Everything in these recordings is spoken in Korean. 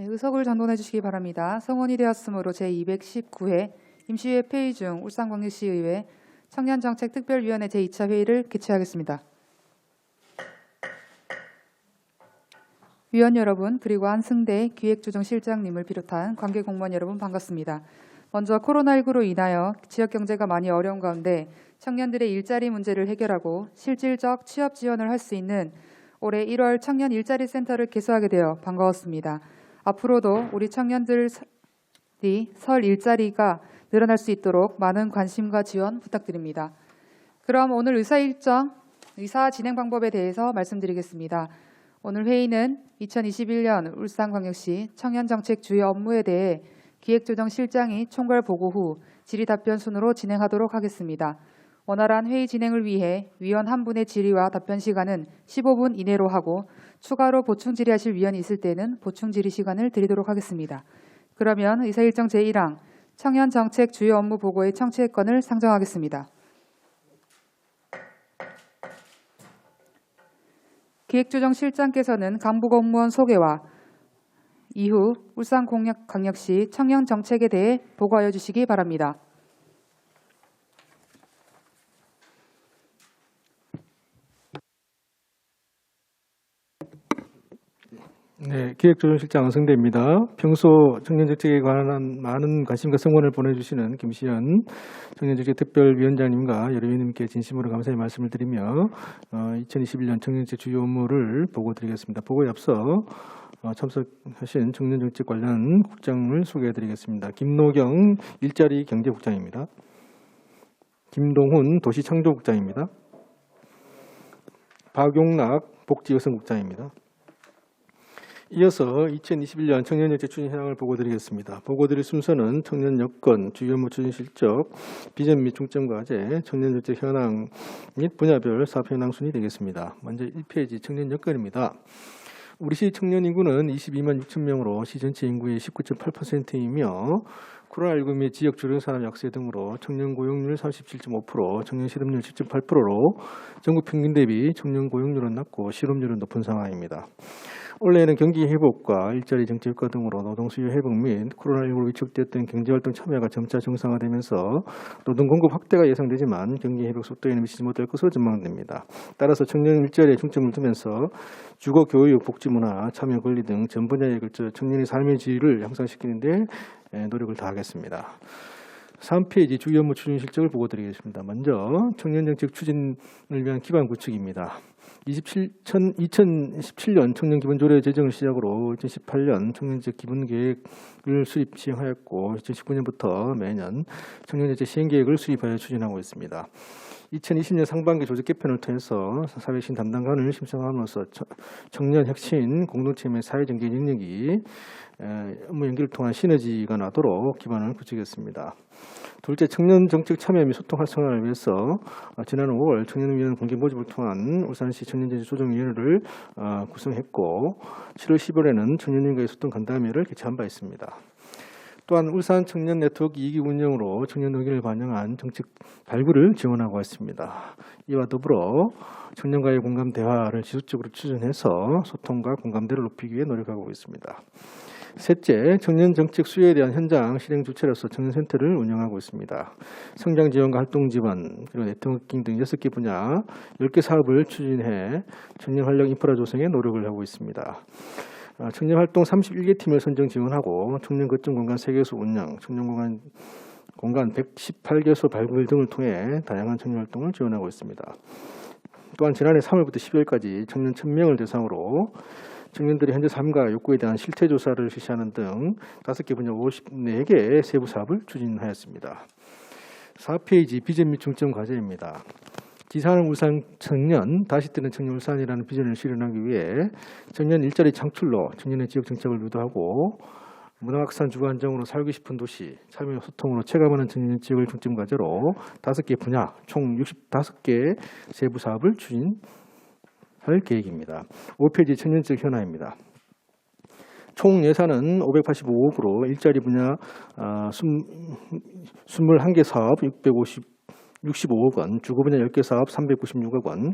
의석을 전동해 주시기 바랍니다. 성원이 되었으므로 제219회 임시회 폐의 중 울산광역시의회 청년정책특별위원회 제2차 회의를 개최하겠습니다. 위원 여러분, 그리고 한승대 기획조정실장님을 비롯한 관계 공무원 여러분 반갑습니다. 먼저 코로나19로 인하여 지역 경제가 많이 어려운 가운데 청년들의 일자리 문제를 해결하고 실질적 취업 지원을 할 수 있는 올해 1월 청년 일자리 센터를 개소하게 되어 반가웠습니다. 앞으로도 우리 청년들이 설 일자리가 늘어날 수 있도록 많은 관심과 지원 부탁드립니다. 그럼 오늘 의사 진행 방법에 대해서 말씀드리겠습니다. 오늘 회의는 2021년 울산광역시 청년정책 주요 업무에 대해 기획조정실장이 총괄 보고 후 질의답변 순으로 진행하도록 하겠습니다. 원활한 회의 진행을 위해 위원 한 분의 질의와 답변 시간은 15분 이내로 하고 추가로 보충 질의하실 위원이 있을 때는 보충 질의 시간을 드리도록 하겠습니다. 그러면 의사일정 제1항 청년정책 주요 업무 보고의 청취의 건을 상정하겠습니다. 기획조정실장께서는 간부 공무원 소개와 이후 울산광역시 청년정책에 대해 보고하여 주시기 바랍니다. 네, 기획조정실장 한승대입니다. 평소 청년정책에 관한 많은 관심과 성원을 보내주시는 김시현 청년정책 특별위원장님과 여러 위원님께 진심으로 감사의 말씀을 드리며 2021년 청년정책 주요 업무를 보고드리겠습니다. 보고에 앞서 참석하신 청년정책 관련 국장을 소개해드리겠습니다. 김노경 일자리 경제국장입니다. 김동훈 도시창조국장입니다. 박용락 복지여성국장입니다. 이어서 2021년 청년정책 추진 현황을 보고드리겠습니다. 보고드릴 순서는 청년 여건, 주요 업무 추진 실적, 비전 및 중점 과제, 청년정책 현황 및 분야별 사업 현황 순이 되겠습니다. 먼저 1페이지 청년 여건입니다. 우리 시 청년 인구는 22만 6천 명으로 시 전체 인구의 19.8%이며 코로나19 및 지역 주변산업 약세 등으로 청년 고용률 37.5%, 청년 실업률 10.8%로 전국 평균 대비 청년 고용률은 낮고 실업률은 높은 상황입니다. 올해는 경기 회복과 일자리 정책 효과 등으로 노동 수요 회복 및 코로나19로 위축되었던 경제활동 참여가 점차 정상화되면서 노동 공급 확대가 예상되지만 경기 회복 속도에는 미치지 못할 것으로 전망됩니다. 따라서 청년 일자리에 중점을 두면서 주거, 교육, 복지문화, 참여 권리 등 전 분야에 걸쳐 청년의 삶의 질을 향상시키는 데 노력을 다하겠습니다. 3페이지 주요 업무 추진 실적을 보고드리겠습니다. 먼저 청년정책 추진을 위한 기반 구축입니다. 2017년 청년기본조례 제정을 시작으로 2018년 청년정책 기본계획을 수립 시행하였고 2019년부터 매년 청년정책 시행계획을 수립하여 추진하고 있습니다. 2020년 상반기 조직 개편을 통해서 사회신 담당관을 신청함으로써 청년 혁신 공동체 및 사회정책 능력이 업무 연계를 통한 시너지가 나도록 기반을 구축했습니다. 둘째, 청년정책 참여 및 소통 활성화를 위해서 지난 5월 청년위원 공개 모집을 통한 울산시 청년정책 조정위원회를 구성했고 7월 10월에는 청년위원과의 소통 간담회를 개최한 바 있습니다. 또한 울산 청년 네트워크 2기 운영으로 청년 의견을 반영한 정책 발굴을 지원하고 있습니다. 이와 더불어 청년과의 공감 대화를 지속적으로 추진해서 소통과 공감대를 높이기 위해 노력하고 있습니다. 셋째, 청년정책 수요에 대한 현장 실행 주체로서 청년센터를 운영하고 있습니다. 성장 지원과 활동 지원, 그리고 네트워킹 등 6개 분야 10개 사업을 추진해 청년 활력 인프라 조성에 노력을 하고 있습니다. 청년활동 31개 팀을 선정 지원하고 청년 거점 공간 3개소 운영, 청년 공간 118개소 발굴 등을 통해 다양한 청년활동을 지원하고 있습니다. 또한 지난해 3월부터 12월까지 청년 1000명을 대상으로 청년들의 현재 삶과 욕구에 대한 실태조사를 실시하는 등 5개 분야 54개의 세부 사업을 추진하였습니다. 4페이지 비전 및 중점 과제입니다. 지사하는 울산 청년, 다시 뜨는 청년 울산이라는 비전을 실현하기 위해 청년 일자리 창출로 청년의 지역 정착을 유도하고 문화확산 주거 안정으로 살고 싶은 도시, 참여 소통으로 체감하는 청년 지역을 중점 과제로 5개 분야, 총 65개 세부 사업을 추진할 계획입니다. 5페이지 청년적 현황입니다. 총 예산은 585억으로 일자리 분야 21개 사업 65억 원, 주거 분야 10개 사업 396억 원,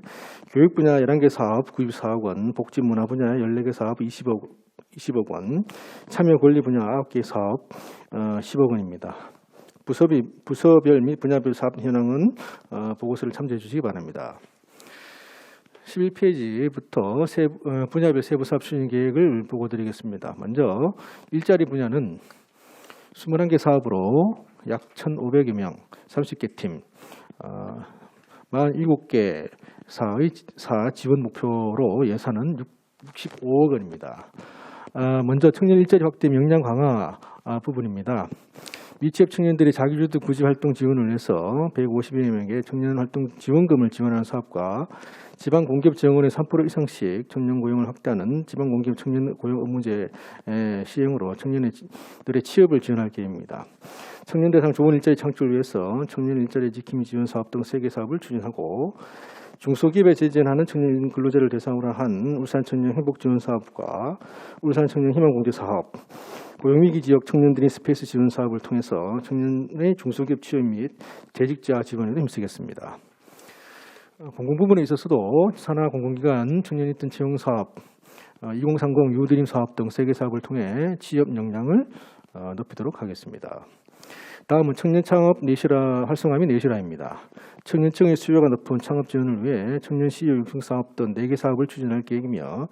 교육 분야 11개 사업 94억 원, 복지 문화 분야 14개 사업 20억 원, 참여 권리 분야 9개 사업 10억 원입니다. 부서별 및 분야별 사업 현황은 보고서를 참조해 주시기 바랍니다. 11페이지부터 분야별 세부 사업 추진 계획을 보고 드리겠습니다. 먼저 일자리 분야는 21개 사업으로 약 1,500여 명, 30개 팀, 47개 사 지원 목표로 예산은 65억 원입니다. 먼저 청년 일자리 확대 역량 강화 부분입니다. 미취업 청년들이 자기주도 구직 활동 지원을 위해서 150여 명의 청년 활동 지원금을 지원하는 사업과 지방공기업 지원의 3% 이상씩 청년 고용을 확대하는 지방공기업 청년 고용 업무제 시행으로 청년들의 취업을 지원할 계획입니다. 청년 대상 좋은 일자리 창출을 위해서 청년 일자리 지킴이 지원 사업 등 3개 사업을 추진하고 중소기업에 재직하는 청년 근로자를 대상으로 한 울산 청년 행복 지원 사업과 울산 청년 희망 공제 사업, 고용위기 지역 청년들이 스페이스 지원 사업을 통해서 청년의 중소기업 취업 및 재직자 지원에도 힘쓰겠습니다. 공공 부분에 있어서도 산하 공공기관 청년 인턴 채용 사업, 2030 유드림 사업 등 3개 사업을 통해 취업 역량을 높이도록 하겠습니다. 다음은 청년 창업 활성화 및 내실화입니다. 청년층의 수요가 높은 창업 지원을 위해 청년 CEO 육성 사업 등 4개 사업을 추진할 계획이며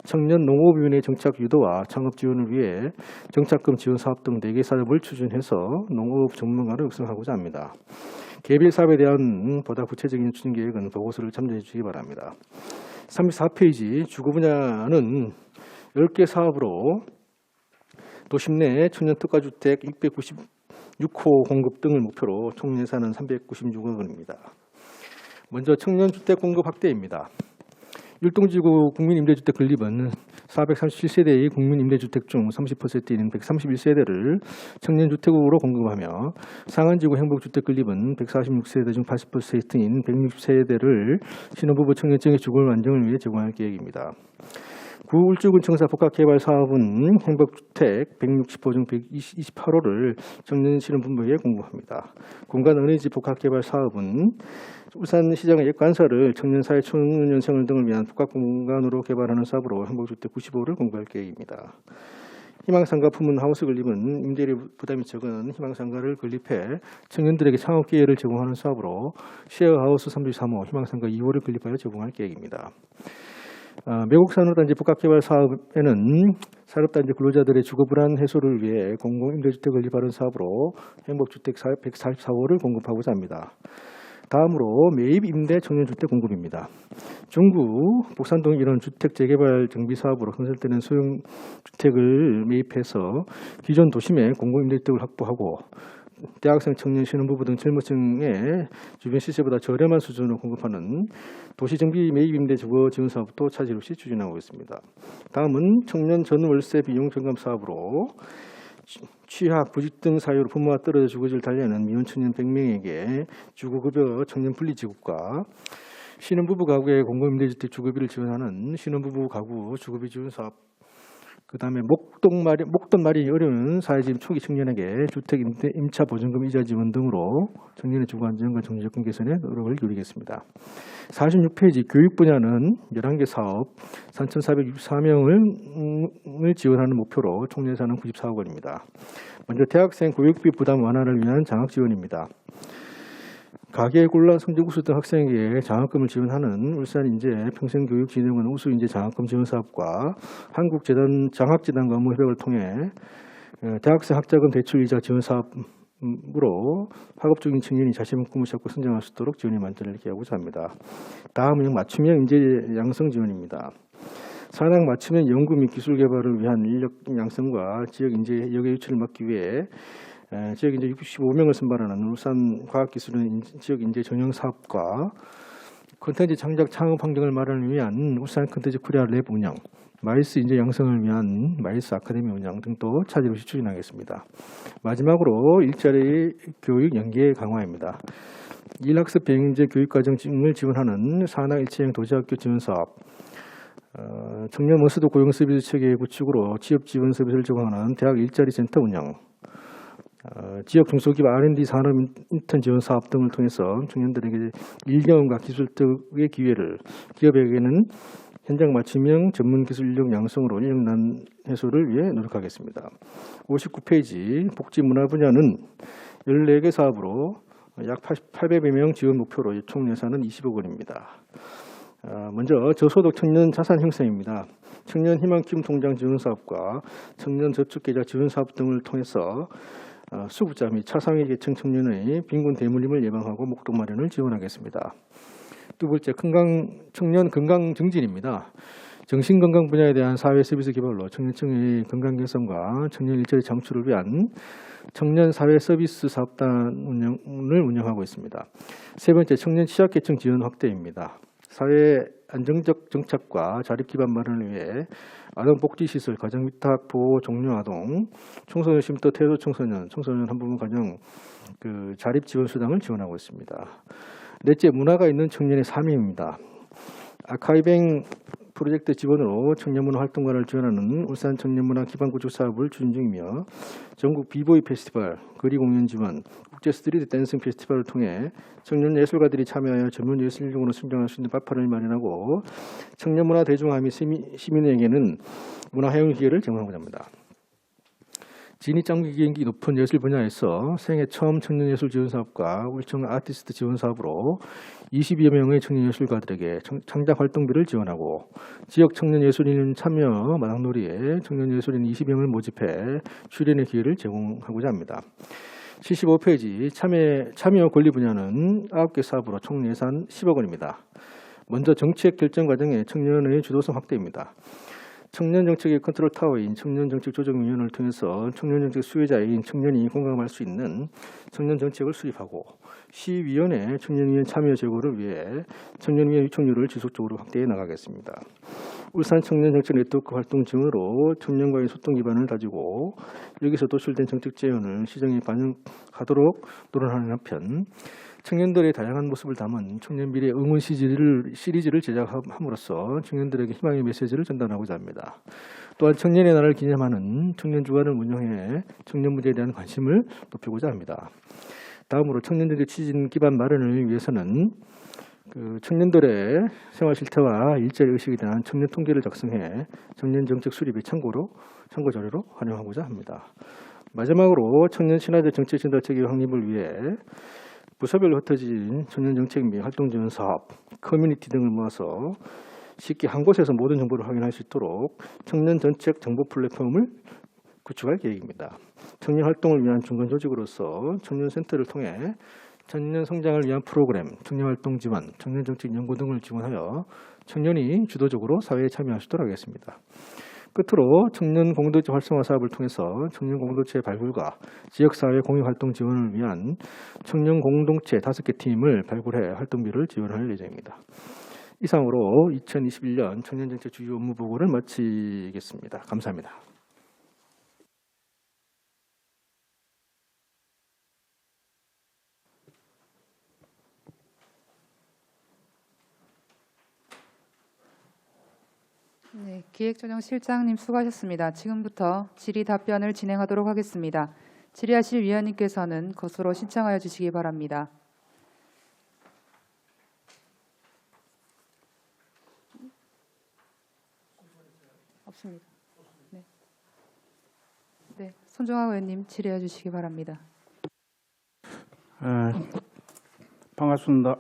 청년 농업인의 정착 유도와 창업 지원을 위해 정착금 지원 사업 등 4개 사업을 추진해서 농업 전문가를 육성하고자 합니다. 개별 사업에 대한 보다 구체적인 추진 계획은 보고서를 참조해 주시기 바랍니다. 34페이지 주거 분야는 10개 사업으로 도심 내 청년 특화주택 696호 공급 등을 목표로 총 예산은 396억 원입니다. 먼저 청년 주택 공급 확대입니다. 율동지구 국민임대주택 건립은 437세대의 국민임대주택 중 30%인 131세대를 청년주택으로 공급하며 상한지구 행복주택 건립은 146세대 중 80%인 160세대를 신혼부부 청년층의 주거 안정을 위해 제공할 계획입니다. 구 울주군청사 복합개발 사업은 행복주택 160호 중 128호를 청년 신혼부부에 공급합니다. 공간 어린이집 복합개발 사업은 울산시장의 역관사를 청년사회 초년생을 등을 위한 복합공간으로 개발하는 사업으로 행복주택 95호를 공급할 계획입니다. 희망상가 품은 하우스 건립은 임대료 부담이 적은 희망상가를 건립해 청년들에게 창업 기회를 제공하는 사업으로 쉐어하우스 33호, 희망상가 2호를 건립하여 제공할 계획입니다. 매곡산업단지 복합개발 사업에는 산업단지 근로자들의 주거불안 해소를 위해 공공임대주택 건립하는 사업으로 행복주택 144호를 공급하고자 합니다. 다음으로 매입 임대 청년주택 공급입니다. 중구 복산동 이런 주택 재개발 정비 사업으로 건설되는 소형주택을 매입해서 기존 도심에 공공임대주택을 확보하고 대학생, 청년, 신혼부부 등 젊은층의 주변 시세보다 저렴한 수준으로 공급하는 도시정비 매입임대 주거 지원 사업도 차질 없이 추진하고 있습니다. 다음은 청년 전월세 비용 절감 사업으로 취학, 부직 등 사유로 부모와 떨어져 주거지를 달리하는 미혼 청년 100명에게 주거급여 청년 분리지급과 신혼부부 가구의 공공임대주택 주거비를 지원하는 신혼부부 가구 주거비 지원 사업, 그 다음에 목돈 마련이 어려운 사회집 초기 청년에게 주택 임차 보증금 이자 지원 등으로 청년의 주거 안정과 정치 여건 개선에 노력을 기울이겠습니다. 46페이지 교육 분야는 11개 사업 3,464명을 지원하는 목표로 총 예산은 94억 원입니다. 먼저 대학생 교육비 부담 완화를 위한 장학 지원입니다. 가계곤란 성적 우수 등 학생에게 장학금을 지원하는 울산인재 평생교육진흥원 우수인재 장학금 지원 사업과 한국재단 장학재단과 업무 협약을 통해 대학생 학자금 대출 이자 지원 사업으로 학업 중인 청년이 자신의 꿈을 찾고 성장할 수 있도록 지원의 만전을 기하고자 합니다. 다음은 맞춤형 인재 양성 지원입니다. 산학 맞춤형 연구 및 기술 개발을 위한 인력 양성과 지역 인재 역의 유치를 막기 위해 지역 인재 65명을 선발하는 울산 과학기술원 지역 인재 전형 사업과 콘텐츠 창작 창업 환경을 마련을 위한 울산 콘텐츠 코리아 랩 운영, 마이스 인재 양성을 위한 마이스 아카데미 운영 등도 차질 없이 추진하겠습니다. 마지막으로 일자리 교육 연계 강화입니다. 일학습 비행인재 교육과정을 지원하는 산학 일체형 도시학교 지원 사업, 청년 머스도 고용 서비스 체계 구축으로 취업 지원 서비스를 제공하는 대학 일자리 센터 운영, 지역 중소기업 R&D 산업 인턴 지원 사업 등을 통해서 청년들에게 일경험과 기술 등의 기회를, 기업에게는 현장 맞춤형 전문 기술 인력 양성으로 인력난 해소를 위해 노력하겠습니다. 59페이지 복지 문화 분야는 14개 사업으로 약 800여 명 지원 목표로 총 예산은 20억 원입니다. 먼저 저소득 청년 자산 형성입니다. 청년 희망 키움 통장 지원 사업과 청년 저축 계좌 지원 사업 등을 통해서 수급자 및 차상위 계층 청년의 빈곤 대물림을 예방하고 목돈 마련을 지원하겠습니다. 두 번째, 청년 건강 증진입니다. 정신건강 분야에 대한 사회 서비스 개발로 청년층의 건강 개선과 청년 일자리 창출을 위한 청년 사회 서비스 사업단 운영을 운영하고 있습니다. 세 번째, 청년 취약계층 지원 확대입니다. 사회 안정적 정착과 자립 기반 마련을 위해 아동복지시설, 가정위탁 보호 종료 아동, 청소년 쉼터 태도 청소년 한부모 가정 자립 지원 수당을 지원하고 있습니다. 넷째, 문화가 있는 청년의 삶입니다. 아카이뱅 프로젝트 지원으로 청년문화 활동가를 지원하는 울산 청년문화 기반구축 사업을 추진 중이며 전국 비보이 페스티벌, 거리 공연 지원, 국제 스트리트 댄싱 페스티벌을 통해 청년 예술가들이 참여하여 전문 예술인으로 성장할 수 있는 platform을 마련하고 청년문화 대중화 및 시민에게는 문화해용 기회를 제공하고자 합니다. 진입장벽이 높은 예술 분야에서 생애 처음 청년예술 지원사업과 울청 아티스트 지원사업으로 22여 명의 청년예술가들에게 창작 활동비를 지원하고 지역 청년예술인 참여 마당놀이에 청년예술인 20명을 모집해 출연의 기회를 제공하고자 합니다. 75페이지 참여 권리 분야는 9개 사업으로 총 예산 10억 원입니다. 먼저 정책 결정 과정의 청년의 주도성 확대입니다. 청년정책의 컨트롤 타워인 청년정책조정위원회를 통해서 청년정책 수혜자인 청년이 공감할 수 있는 청년정책을 수립하고 시위원회 청년위원 참여 제고를 위해 청년위원 요청률을 지속적으로 확대해 나가겠습니다. 울산 청년정책 네트워크 활동 증으로 청년과의 소통 기반을 다지고 여기서 도출된 정책 제안을 시정에 반영하도록 노력하는 한편 청년들의 다양한 모습을 담은 청년 미래 응원 시리즈를 제작함으로써 청년들에게 희망의 메시지를 전달하고자 합니다. 또한 청년의 날을 기념하는 청년 주간을 운영해 청년 문제에 대한 관심을 높이고자 합니다. 다음으로 청년정책 추진 기반 마련을 위해서는 청년들의 생활 실태와 일자리 의식에 대한 청년 통계를 작성해 청년 정책 수립의 참고 자료로 활용하고자 합니다. 마지막으로 청년 친화적 정책 전달 체계 확립을 위해 부서별로 흩어진 청년 정책 및 활동 지원 사업, 커뮤니티 등을 모아서 쉽게 한 곳에서 모든 정보를 확인할 수 있도록 청년 정책 정보 플랫폼을 구축할 계획입니다. 청년 활동을 위한 중간 조직으로서 청년센터를 통해 청년 성장을 위한 프로그램, 청년 활동 지원, 청년 정책 연구 등을 지원하여 청년이 주도적으로 사회에 참여할 수 있도록 하겠습니다. 끝으로 청년 공동체 활성화 사업을 통해서 청년 공동체 발굴과 지역사회 공유활동 지원을 위한 청년 공동체 5개 팀을 발굴해 활동비를 지원할 예정입니다. 이상으로 2021년 청년정책 주요 업무 보고를 마치겠습니다. 감사합니다. 네, 기획조정실장님 수고하셨습니다. 지금부터 질의 답변을 진행하도록 하겠습니다. 질의하실 위원님께서는 것으로 신청하여 주시기 바랍니다. 없습니다. 네, 손종학 의원님 질의해 주시기 바랍니다. 반갑습니다.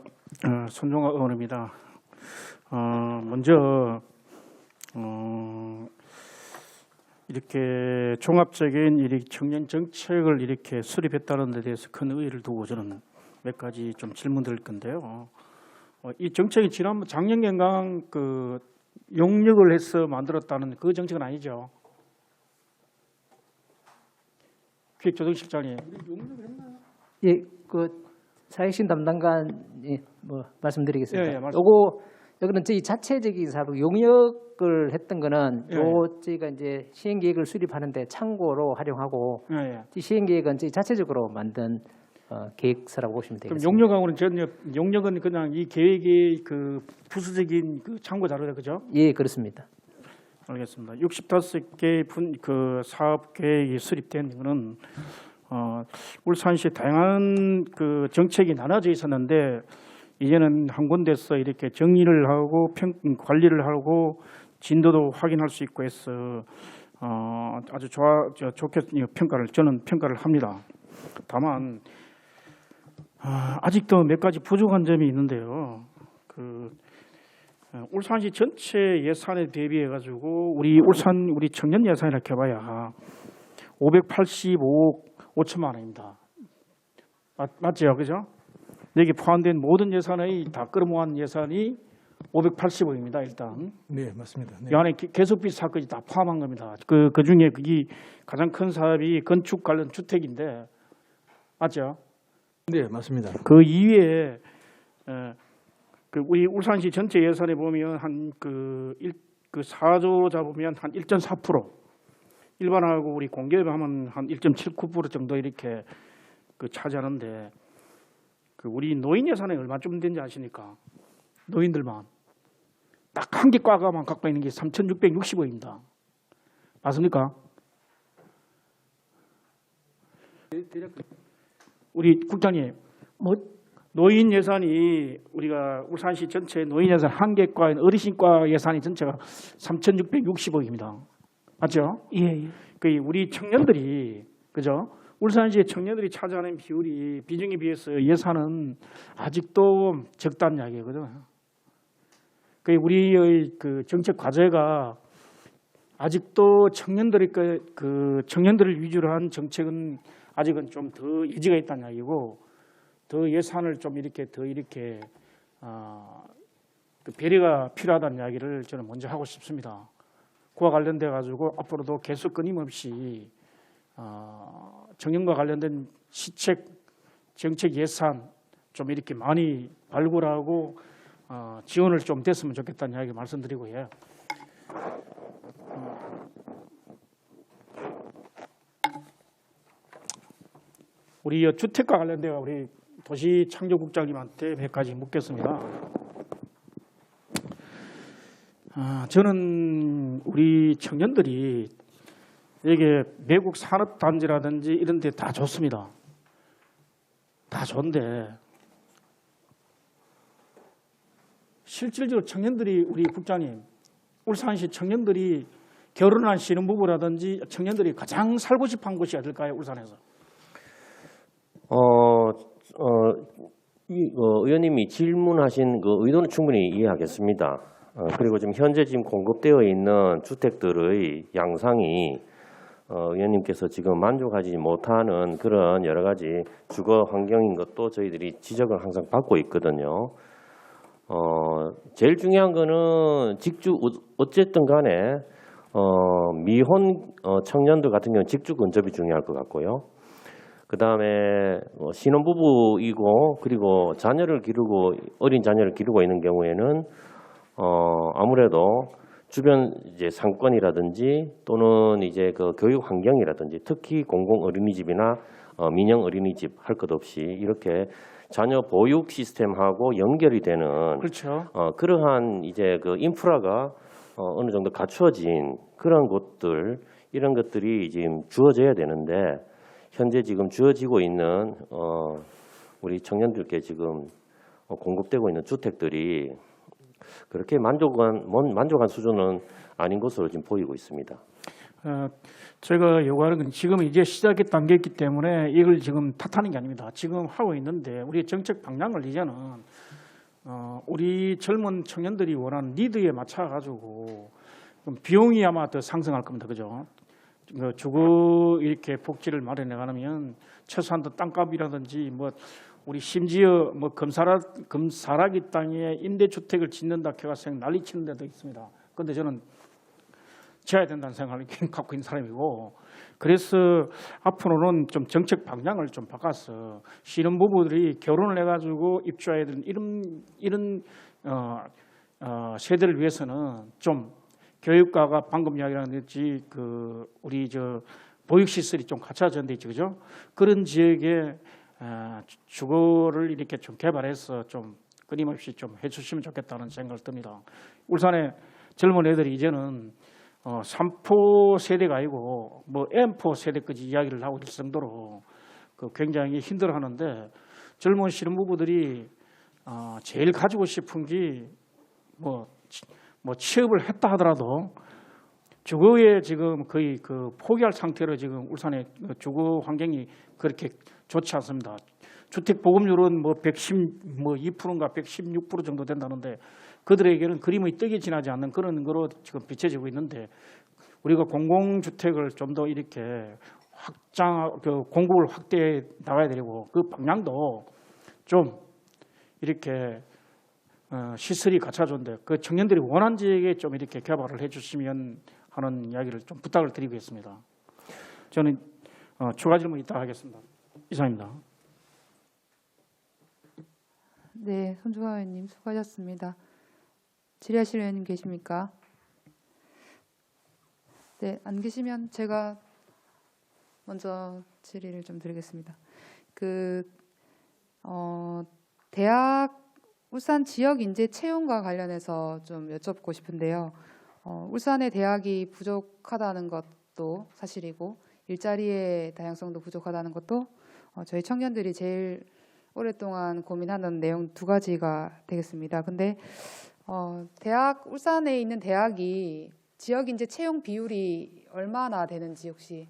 손종학 의원입니다. 먼저 이렇게 종합적인 청년 정책을 이렇게 수립했다는 데 대해서 큰 의의를 두고 저는 몇 가지 좀 질문드릴 건데요. 이 정책이 지난번 작년경강 용역을 해서 만들었다는 그 정책은 아니죠? 기획조정실장님. 예, 사회신 담당관이 말씀드리겠습니다. 예, 여기는 저희 자체적인 사업 용역을 했던 거는 저희가 이제 시행 계획을 수립하는데 참고로 활용하고 이 시행 계획은 저희 자체적으로 만든 계획서라고 보시면 되겠습니다. 그럼 용역하고는 용역은 그냥 이 계획의 부수적인 참고 자료다, 그죠? 예, 그렇습니다. 알겠습니다. 65개 사업 계획이 수립된 거는 울산시 다양한 그 정책이 나눠져 있었는데 이제는 한 군데서 이렇게 정리를 하고 관리를 하고 진도도 확인할 수 있고 해서 아주 좋게 저는 평가를 합니다. 다만 아직도 몇 가지 부족한 점이 있는데요. 울산시 전체 예산에 대비해 가지고 우리 청년 예산이라 해봐야 585억 5천만 원입니다. 맞죠, 그죠? 여기 포함된 모든 예산의 다 끌어모은 예산이 580억입니다. 일단 네, 맞습니다. 네. 이 안에 계속비 사건이 다 포함한 겁니다. 그 중에 그게 가장 큰 사업이 건축 관련 주택인데 맞죠? 네, 맞습니다. 그 이외에 우리 울산시 전체 예산에 보면 한 4조 잡으면 한 1.4%, 일반하고 우리 공개하면 한 1.79% 정도 이렇게 차지하는데 우리 노인 예산에 얼마쯤 되는지 아십니까? 노인들만 딱 한 개 과가만 갖고 있는 게 3,660억입니다. 맞습니까? 우리 국장님, 노인 예산이 우리가 울산시 전체 노인 예산 한 개 과 어르신과 예산이 전체가 3,660억입니다. 맞죠? 예. 우리 청년들이 그죠? 울산시의 청년들이 차지하는 비율이 비중에 비해서 예산은 아직도 적다는 이야기거든요. 우리의 정책 과제가 아직도 청년들을 위주로 한 정책은 아직은 좀 더 여지가 있다는 이야기고 더 예산을 좀 이렇게 배려가 필요하다는 이야기를 저는 먼저 하고 싶습니다. 그와 관련돼 가지고 앞으로도 계속 끊임없이 청년과 관련된 시책, 정책 예산 좀 이렇게 많이 발굴하고 지원을 좀 됐으면 좋겠다는 이야기 말씀드리고요. 우리 주택과 관련돼 우리 도시창조국장님한테 몇 가지 묻겠습니다. 저는 우리 청년들이 이게 외국 산업단지라든지 이런 데 다 좋습니다. 다 좋은데 실질적으로 청년들이 우리 국장님 울산시 청년들이 결혼한 신혼부부라든지 청년들이 가장 살고 싶은 곳이 어딜까요? 울산에서. 의원님이 질문하신 그 의도는 충분히 이해하겠습니다. 그리고 지금 현재 공급되어 있는 주택들의 양상이 의원님께서 지금 만족하지 못하는 그런 여러 가지 주거 환경인 것도 저희들이 지적을 항상 받고 있거든요. 제일 중요한 거는 직주 어쨌든 간에 미혼 청년들 같은 경우는 직주 근접이 중요할 것 같고요. 그 다음에 신혼부부이고 그리고 어린 자녀를 기르고 있는 경우에는 아무래도 주변 상권이라든지 또는 그 교육 환경이라든지 특히 공공 어린이집이나 민영 어린이집 할 것 없이 이렇게 자녀 보육 시스템하고 연결이 되는 그렇죠. 그러한 그 인프라가 어느 정도 갖추어진 그런 곳들 이런 것들이 지금 주어져야 되는데 현재 지금 주어지고 있는 우리 청년들께 지금 공급되고 있는 주택들이 그렇게 만족한 수준은 아닌 것으로 지금 보이고 있습니다. 제가 요구하는 건 지금 이제 시작의 단계이기 때문에 이걸 지금 탓하는 게 아닙니다. 지금 하고 있는데 우리 정책 방향을 이제는 우리 젊은 청년들이 원하는 니드에 맞춰 가지고 비용이 아마 더 상승할 겁니다. 그죠? 주거 이렇게 복지를 마련해 가면 최소한도 땅값이라든지 우리 심지어 금사라기 땅에 임대주택을 짓는다 해서 난리치는 데도 있습니다. 그런데 저는 지어야 된다는 생각을 갖고 있는 사람이고 그래서 앞으로는 좀 정책 방향을 좀 바꿔서 신혼부부들이 결혼을 해가지고 입주해야 되는 이런 세대를 위해서는 좀 교육과가 방금 이야기했듯이 우리 보육시설이 좀 갖춰진 데 있죠, 그죠? 그런 지역에 주거를 이렇게 좀 개발해서 좀 끊임없이 좀 해주시면 좋겠다는 생각을 듭니다. 울산의 젊은 애들이 이제는 3포 세대가 아니고 M4 세대까지 이야기를 하고 있을 정도로 굉장히 힘들어하는데 젊은 신혼부부들이 제일 가지고 싶은 게 뭐 취업을 했다 하더라도 주거에 지금 거의 그 포기할 상태로 지금 울산의 주거 환경이 그렇게 좋지 않습니다. 주택 보급률은 뭐 112%인가 116% 정도 된다는데 그들에게는 그림의 떡이 지나지 않는 그런 거로 지금 비춰지고 있는데 우리가 공공주택을 좀 더 이렇게 공급을 확대해 나가야 되고 그 방향도 좀 이렇게 시설이 갖춰졌는데 그 청년들이 원하는 지역에 좀 이렇게 개발을 해주시면 하는 이야기를 좀 부탁을 드리겠습니다. 저는 추가 질문 이따 하겠습니다. 이상입니다. 네, 손주환 의원님 수고하셨습니다. 질의하실 의원님 계십니까? 네, 안 계시면 제가 먼저 질의를 좀 드리겠습니다. 대학 울산 지역 인재 채용과 관련해서 좀 여쭙고 싶은데요. 울산의 대학이 부족하다는 것도 사실이고 일자리의 다양성도 부족하다는 것도 저희 청년들이 제일 오랫동안 고민하는 내용 두 가지가 되겠습니다. 근데 울산에 있는 대학이 지역 인재 채용 비율이 얼마나 되는지 혹시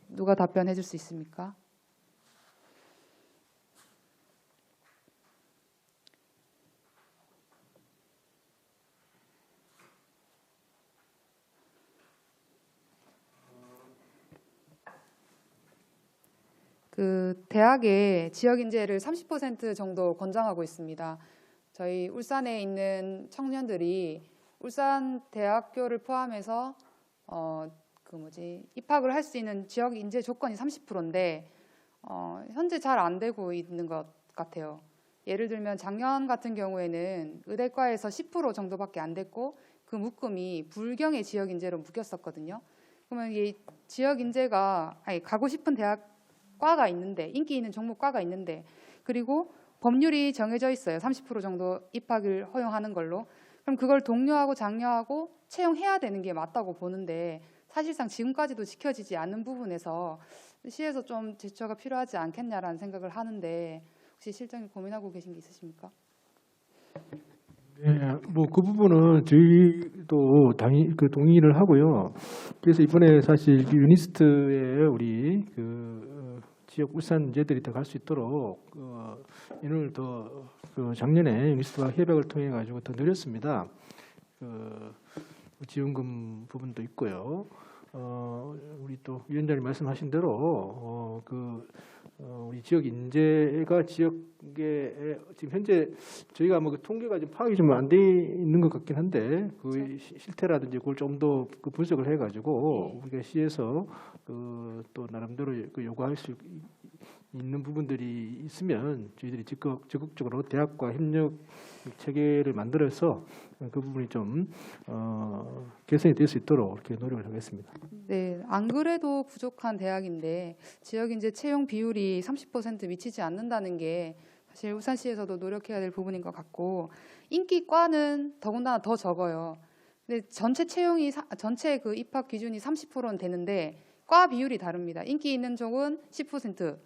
누가 답변해 줄 수 있습니까? 대학의 지역 인재를 30% 정도 권장하고 있습니다. 저희 울산에 있는 청년들이 울산 대학교를 포함해서 입학을 할 수 있는 지역 인재 조건이 30%인데 현재 잘 안 되고 있는 것 같아요. 예를 들면 작년 같은 경우에는 의대과에서 10% 정도밖에 안 됐고 그 묶음이 불경의 지역 인재로 묶였었거든요. 그러면 이 지역 인재가 가고 싶은 과가 있는데 인기 있는 종목과가 있는데 그리고 법률이 정해져 있어요. 30% 정도 입학을 허용하는 걸로. 그럼 그걸 독려하고 장려하고 채용해야 되는 게 맞다고 보는데 사실상 지금까지도 지켜지지 않는 부분에서 시에서 좀 제초가 필요하지 않겠냐라는 생각을 하는데 혹시 실장님 고민하고 계신 게 있으십니까? 네, 뭐 그 부분은 저희도 동의를 하고요. 그래서 이번에 사실 유니스트에 우리 지역 울산제들이 더 갈 수 있도록 인원을 더 작년에 유니스트와 협약을 통해 가지고 더 늘렸습니다. 지원금 부분도 있고요. 우리 또 위원장님 말씀하신 대로 우리 지역 인재가 지역에 지금 현재 저희가 뭐 그 통계가 지금 파악이 좀 안 돼 있는 것 같긴 한데 그 실태라든지 그걸 좀 더 분석을 해가지고 우리가 시에서 또 나름대로 요구할 수 있는 부분들이 있으면 저희들이 적극적으로 대학과 협력 체계를 만들어서 그 부분이 좀 개선이 될 수 있도록 이렇게 노력을 하겠습니다. 네, 안 그래도 부족한 대학인데 지역 인재 채용 비율이 30% 미치지 않는다는 게 사실 울산시에서도 노력해야 될 부분인 것 같고 인기과는 더군다나 더 적어요. 근데 전체 그 입학 기준이 30%는 되는데 과 비율이 다릅니다. 인기 있는 쪽은 10%,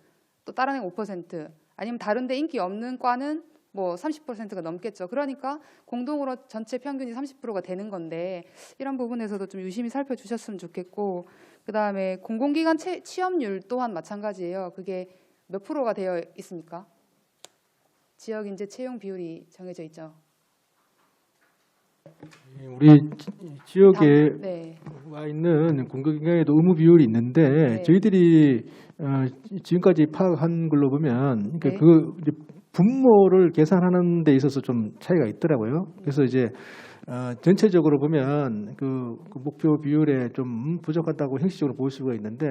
또 다른 애 5%, 아니면 다른데 인기 없는 과는 뭐 30%가 넘겠죠. 그러니까 공동으로 전체 평균이 30%가 되는 건데 이런 부분에서도 좀 유심히 살펴주셨으면 좋겠고 그다음에 공공기관 취업률 또한 마찬가지예요. 그게 몇 프로가 되어 있습니까? 지역 인재 채용 비율이 정해져 있죠. 우리 지역에 네. 와 있는 공공기관에도 의무 비율이 있는데 네. 저희들이 지금까지 파악한 걸로 보면 네. 이제 분모를 계산하는 데 있어서 좀 차이가 있더라고요. 그래서 이제 전체적으로 보면 그 목표 비율에 좀 부족하다고 형식적으로 볼 수가 있는데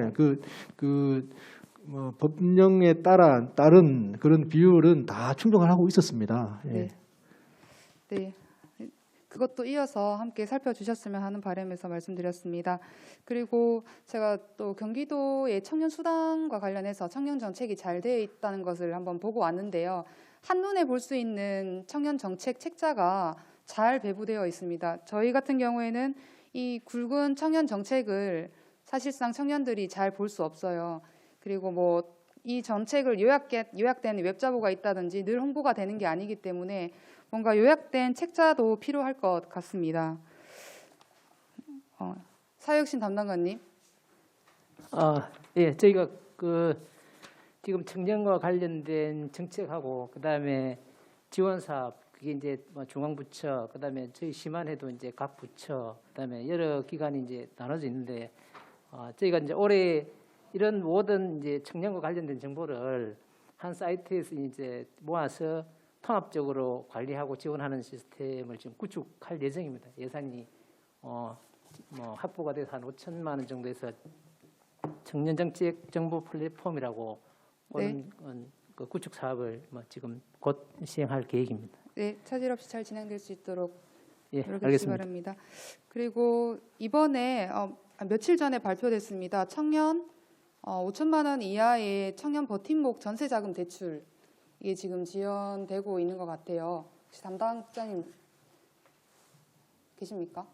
뭐 법령에 따른 그런 비율은 다 충족을 하고 있었습니다. 예. 네. 네. 그것도 이어서 함께 살펴주셨으면 하는 바람에서 말씀드렸습니다. 그리고 제가 또 경기도의 청년 수당과 관련해서 청년 정책이 잘 되어 있다는 것을 한번 보고 왔는데요. 한눈에 볼 수 있는 청년 정책 책자가 잘 배부되어 있습니다. 저희 같은 경우에는 이 굵은 청년 정책을 사실상 청년들이 잘 볼 수 없어요. 그리고 뭐 이 정책을 요약된 웹자보가 있다든지 늘 홍보가 되는 게 아니기 때문에 뭔가 요약된 책자도 필요할 것 같습니다. 사회혁신 담당관님. 예, 저희가 지금 청년과 관련된 정책하고 그다음에 지원 사업 그게 이제 뭐 중앙부처 그다음에 저희 시만회도 이제 각 부처 그다음에 여러 기관이 이제 나눠져 있는데 저희가 이제 올해 이런 모든 이제 청년과 관련된 정보를 한 사이트에서 이제 모아서 통합적으로 관리하고 지원하는 시스템을 지금 구축할 예정입니다. 예산이 뭐 확보가 돼서 한 5천만 원 정도에서 청년 정책 정보 플랫폼이라고 오는 그 구축 사업을 뭐 지금 곧 시행할 계획입니다. 네, 차질 없이 잘 진행될 수 있도록 예, 노력해 주시기 알겠습니다. 바랍니다. 그리고 이번에 며칠 전에 발표됐습니다. 청년 5천만 원 이하의 청년 버팀목 전세자금 대출 이게 지금 지원되고 있는 것 같아요. 혹시 담당 국장님 계십니까?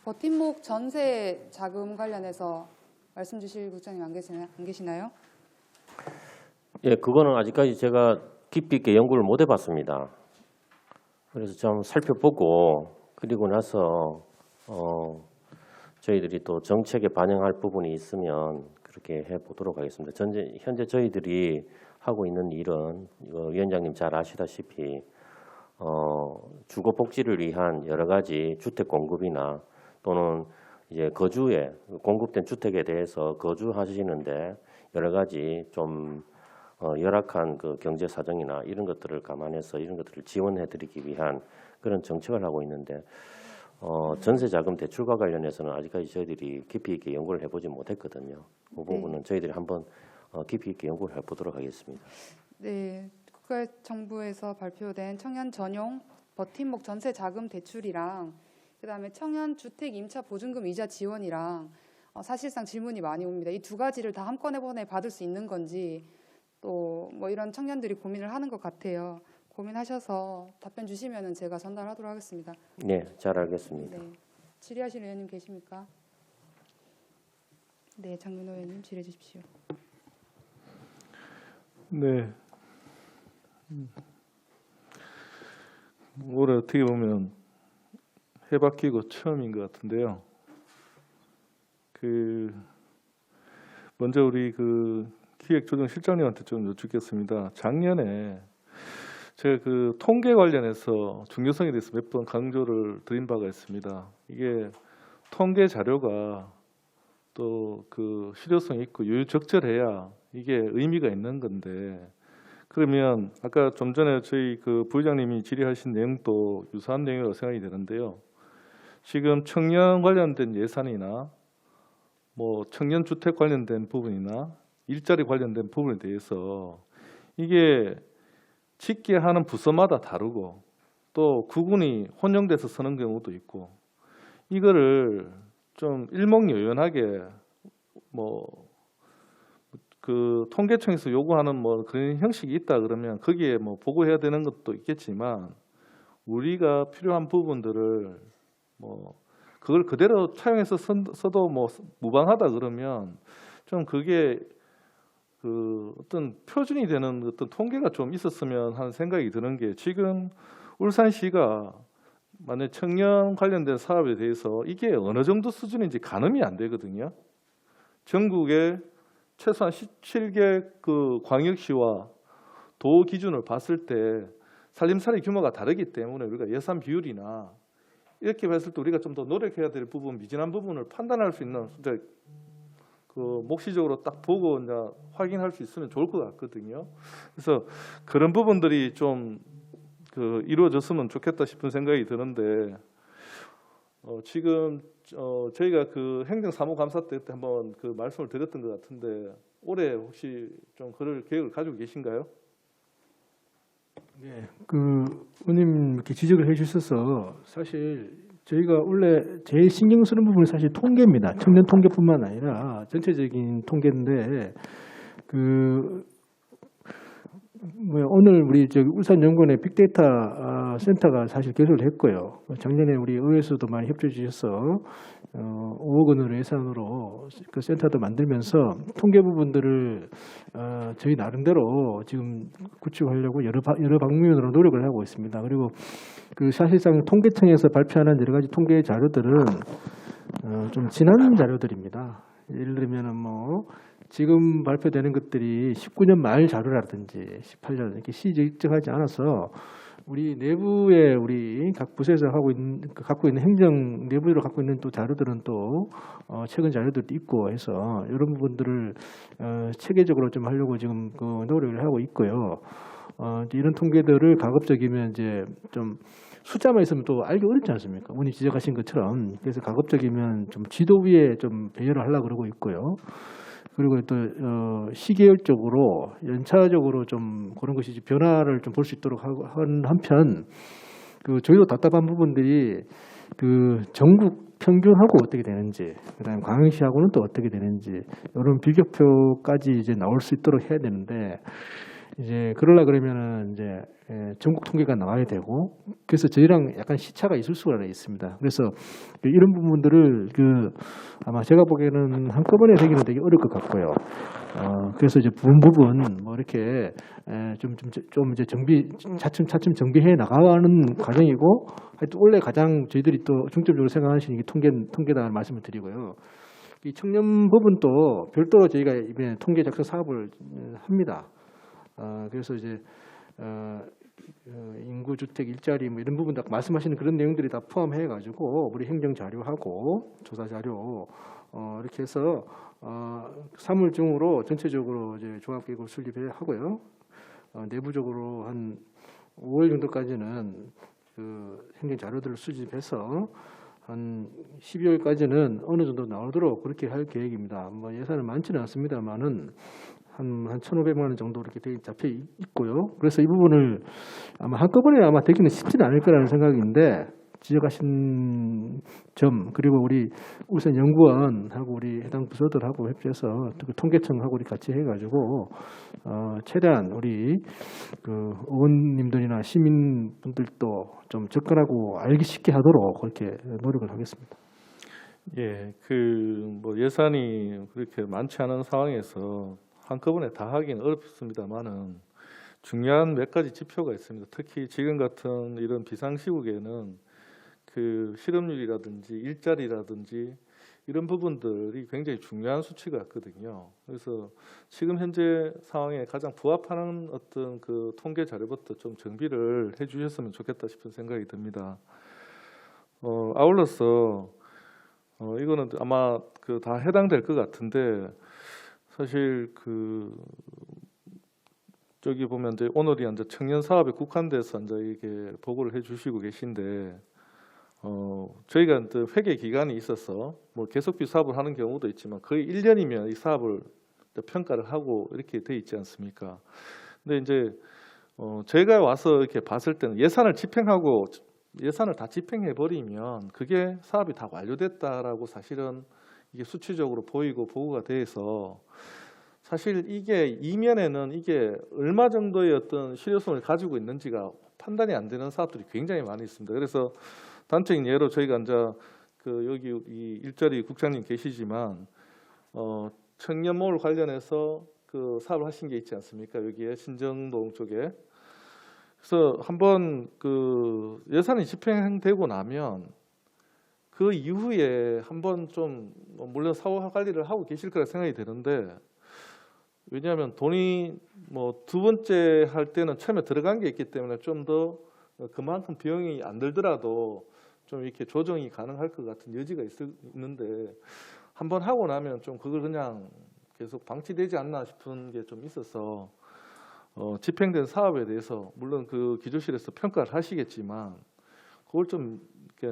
버팀목 전세 자금 관련해서 말씀 주실 국장님 안 계시나요? 예, 그거는 아직까지 제가 깊이 있게 연구를 못 해봤습니다. 그래서 좀 살펴보고 그리고 나서 저희들이 또 정책에 반영할 부분이 있으면 그렇게 해보도록 하겠습니다. 현재 저희들이 하고 있는 일은 위원장님 잘 아시다시피 주거복지를 위한 여러 가지 주택 공급이나 또는 이제 거주에 공급된 주택에 대해서 거주하시는데 여러 가지 좀 열악한 그 경제 사정이나 이런 것들을 감안해서 이런 것들을 지원해드리기 위한 그런 정책을 하고 있는데 전세자금 대출과 관련해서는 아직까지 저희들이 깊이 있게 연구를 해보지 못했거든요. 그 부분은 저희들이 한번 깊이 있게 연구를 해보도록 하겠습니다. 네, 국가정부에서 발표된 청년 전용 버팀목 전세자금 대출이랑 그다음에 청년 주택 임차 보증금 이자 지원이랑 사실상 질문이 많이 옵니다. 이 두 가지를 다 한꺼번에 받을 수 있는 건지 또 뭐 이런 청년들이 고민을 하는 것 같아요. 고민하셔서 답변 주시면은 제가 전달하도록 하겠습니다. 네, 잘 알겠습니다. 네, 질의하실 의원님 계십니까? 네, 장민호 의원님 질의해 주십시오. 네. 올해 어떻게 보면 해바뀌고 처음인 것 같은데요. 먼저 우리 기획조정실장님한테 좀 여쭙겠습니다. 작년에 제가 통계 관련해서 중요성에 대해서 몇 번 강조를 드린 바가 있습니다. 이게 통계 자료가 또 실효성이 있고 유유적절해야 이게 의미가 있는 건데 그러면 아까 좀 전에 저희 부의장님이 질의하신 내용도 유사한 내용이라고 생각이 되는데요. 지금 청년 관련된 예산이나 뭐 청년 주택 관련된 부분이나 일자리 관련된 부분에 대해서 이게 짓게 하는 부서마다 다르고 또 구군이 혼용돼서 서는 경우도 있고 이거를 좀 일목요연하게 통계청에서 요구하는 그런 형식이 있다 그러면 거기에 보고해야 되는 것도 있겠지만 우리가 필요한 부분들을 그걸 그대로 차용해서 써도 무방하다 그러면 좀 그게 어떤 표준이 되는 어떤 통계가 좀 있었으면 하는 생각이 드는 게 지금 울산시가 만약 청년 관련된 사업에 대해서 이게 어느 정도 수준인지 가늠이 안 되거든요. 전국에 최소한 17개 광역시와 도 기준을 봤을 때 살림살이 규모가 다르기 때문에 우리가 예산 비율이나 이렇게 봤을 때 우리가 좀 더 노력해야 될 부분, 미진한 부분을 판단할 수 있는 몫시적으로 딱 보고 이제 확인할 수 있으면 좋을 것 같거든요. 그래서 그런 부분들이 좀 이루어졌으면 좋겠다 싶은 생각이 드는데 지금 저희가 행정사무감사 때 한번 말씀을 드렸던 것 같은데 올해 혹시 좀 그럴 계획을 가지고 계신가요? 네, 의원님 이렇게 지적을 해주셔서 사실 저희가 원래 제일 신경 쓰는 부분은 사실 통계입니다. 청년 통계뿐만 아니라 전체적인 통계인데 오늘 우리 울산연구원의 빅데이터 센터가 사실 개설을 했고요. 작년에 우리 의회에서도 많이 협조해 주셔서 5억 원으로 예산으로 그 센터도 만들면서 통계 부분들을 저희 나름대로 지금 구축하려고 여러 방면으로 노력을 하고 있습니다. 그리고 그 사실상 통계청에서 발표하는 여러 가지 통계 자료들은 좀 지난 자료들입니다. 예를 들면은 지금 발표되는 것들이 19년 말 자료라든지 18년 이렇게 시적하지 않아서 우리 내부에 우리 각 부서에서 갖고 있는 행정 내부로 갖고 있는 또 자료들은 또 최근 자료들도 있고 해서 이런 부분들을 체계적으로 좀 하려고 지금 그 노력을 하고 있고요. 이런 통계들을 가급적이면 이제 좀 숫자만 있으면 또 알기 어렵지 않습니까? 오늘 지적하신 것처럼. 그래서 가급적이면 좀 지도 위에 좀 배열을 하려고 그러고 있고요. 그리고 또 시계열적으로 연차적으로 좀 그런 것이 변화를 좀 볼 수 있도록 하는 한편, 그 저희도 답답한 부분들이 그 전국 평균하고 어떻게 되는지, 그다음에 광역시하고는 또 어떻게 되는지 이런 비교표까지 이제 나올 수 있도록 해야 되는데 이제 그러려 그러면은 이제 전국 통계가 나와야 되고 그래서 저희랑 약간 시차가 있을 수가 있습니다. 그래서 이런 부분들을 아마 제가 보기에는 한꺼번에 되기는 되게 어려울 것 같고요. 그래서 이제 부분 이렇게 좀 이제 차츰 정비해 나가는 과정이고 하여튼 원래 가장 저희들이 또 중점적으로 생각하시는 게 통계다는 말씀을 드리고요. 이 청년 부분도 별도로 저희가 이번에 통계 작성 사업을 합니다. 그래서 이제 인구 주택 일자리 이런 부분 다 말씀하시는 그런 내용들이 다 포함해 가지고 우리 행정 자료하고 조사 자료 이렇게 해서 3월 중으로 전체적으로 이제 종합 계획을 수립해 하고요. 내부적으로 한 5월 정도까지는 그 행정 자료들을 수집해서 한 12월까지는 어느 정도 나오도록 그렇게 할 계획입니다. 예산은 많지는 않습니다만은 한 1,500만 원 정도 이렇게 잡혀 있고요. 그래서 이 부분을 아마 한꺼번에 되기는 쉽지는 않을 거라는 생각인데 지적하신 점 그리고 우리 울산연구원하고 우리 해당 부서들하고 협조해서 통계청하고 우리 같이 해가지고 최대한 우리 그 의원님들이나 시민분들도 좀 접근하고 알기 쉽게 하도록 그렇게 노력을 하겠습니다. 예, 예산이 그렇게 많지 않은 상황에서 한꺼번에 다 하기는 어렵습니다만은 중요한 몇 가지 지표가 있습니다. 특히 지금 같은 이런 비상시국에는 그 실업률이라든지 일자리라든지 이런 부분들이 굉장히 중요한 수치가 있거든요. 그래서 지금 현재 상황에 가장 부합하는 어떤 그 통계 자료부터 좀 정비를 해주셨으면 좋겠다 싶은 생각이 듭니다. 아울러서 이거는 아마 다 해당될 것 같은데. 사실 저기 보면 이제 오늘이 이제 청년 사업에 국한돼서 이제 이게 보고를 해주시고 계신데 저희가 이제 회계 기간이 있어서 계속비 사업을 하는 경우도 있지만 거의 1년이면 이 사업을 평가를 하고 이렇게 돼 있지 않습니까? 근데 이제 저희가 와서 이렇게 봤을 때는 예산을 다 집행해 버리면 그게 사업이 다 완료됐다라고 사실은 이게 수치적으로 보이고 보고가 돼서 사실 이게 이면에는 이게 얼마 정도의 어떤 실효성을 가지고 있는지가 판단이 안 되는 사업들이 굉장히 많이 있습니다. 그래서 단적인 예로 저희가 이제 여기 이 일자리 국장님 계시지만 청년몰 관련해서 그 사업을 하신 게 있지 않습니까? 여기에 신정동 쪽에. 그래서 한번 예산이 집행되고 나면 그 이후에 한번 좀 물론 사후 관리를 하고 계실 거라 생각이 되는데 왜냐하면 돈이 두 번째 할 때는 처음에 들어간 게 있기 때문에 좀 더 그만큼 비용이 안 들더라도 좀 이렇게 조정이 가능할 것 같은 여지가 있는데 한번 하고 나면 좀 그걸 그냥 계속 방치되지 않나 싶은 게 좀 있어서 집행된 사업에 대해서 물론 그 기조실에서 평가를 하시겠지만 그걸 좀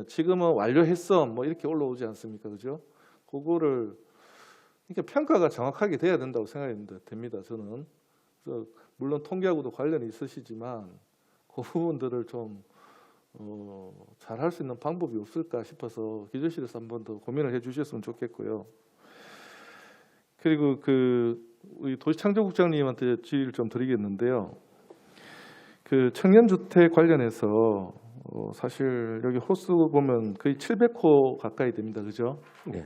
지금은 완료했어 이렇게 올라오지 않습니까, 그죠? 그거를 평가가 정확하게 돼야 된다고 생각이 됩니다. 저는 그래서 물론 통계하고도 관련이 있으시지만 그 부분들을 좀 잘 할 수 있는 방법이 없을까 싶어서 기조실에서 한 번 더 고민을 해주셨으면 좋겠고요. 그리고 우리 도시창조국장님한테 질의를 좀 드리겠는데요. 그 청년 주택 관련해서 사실 여기 호수 보면 거의 700호 가까이 됩니다, 그죠? 네.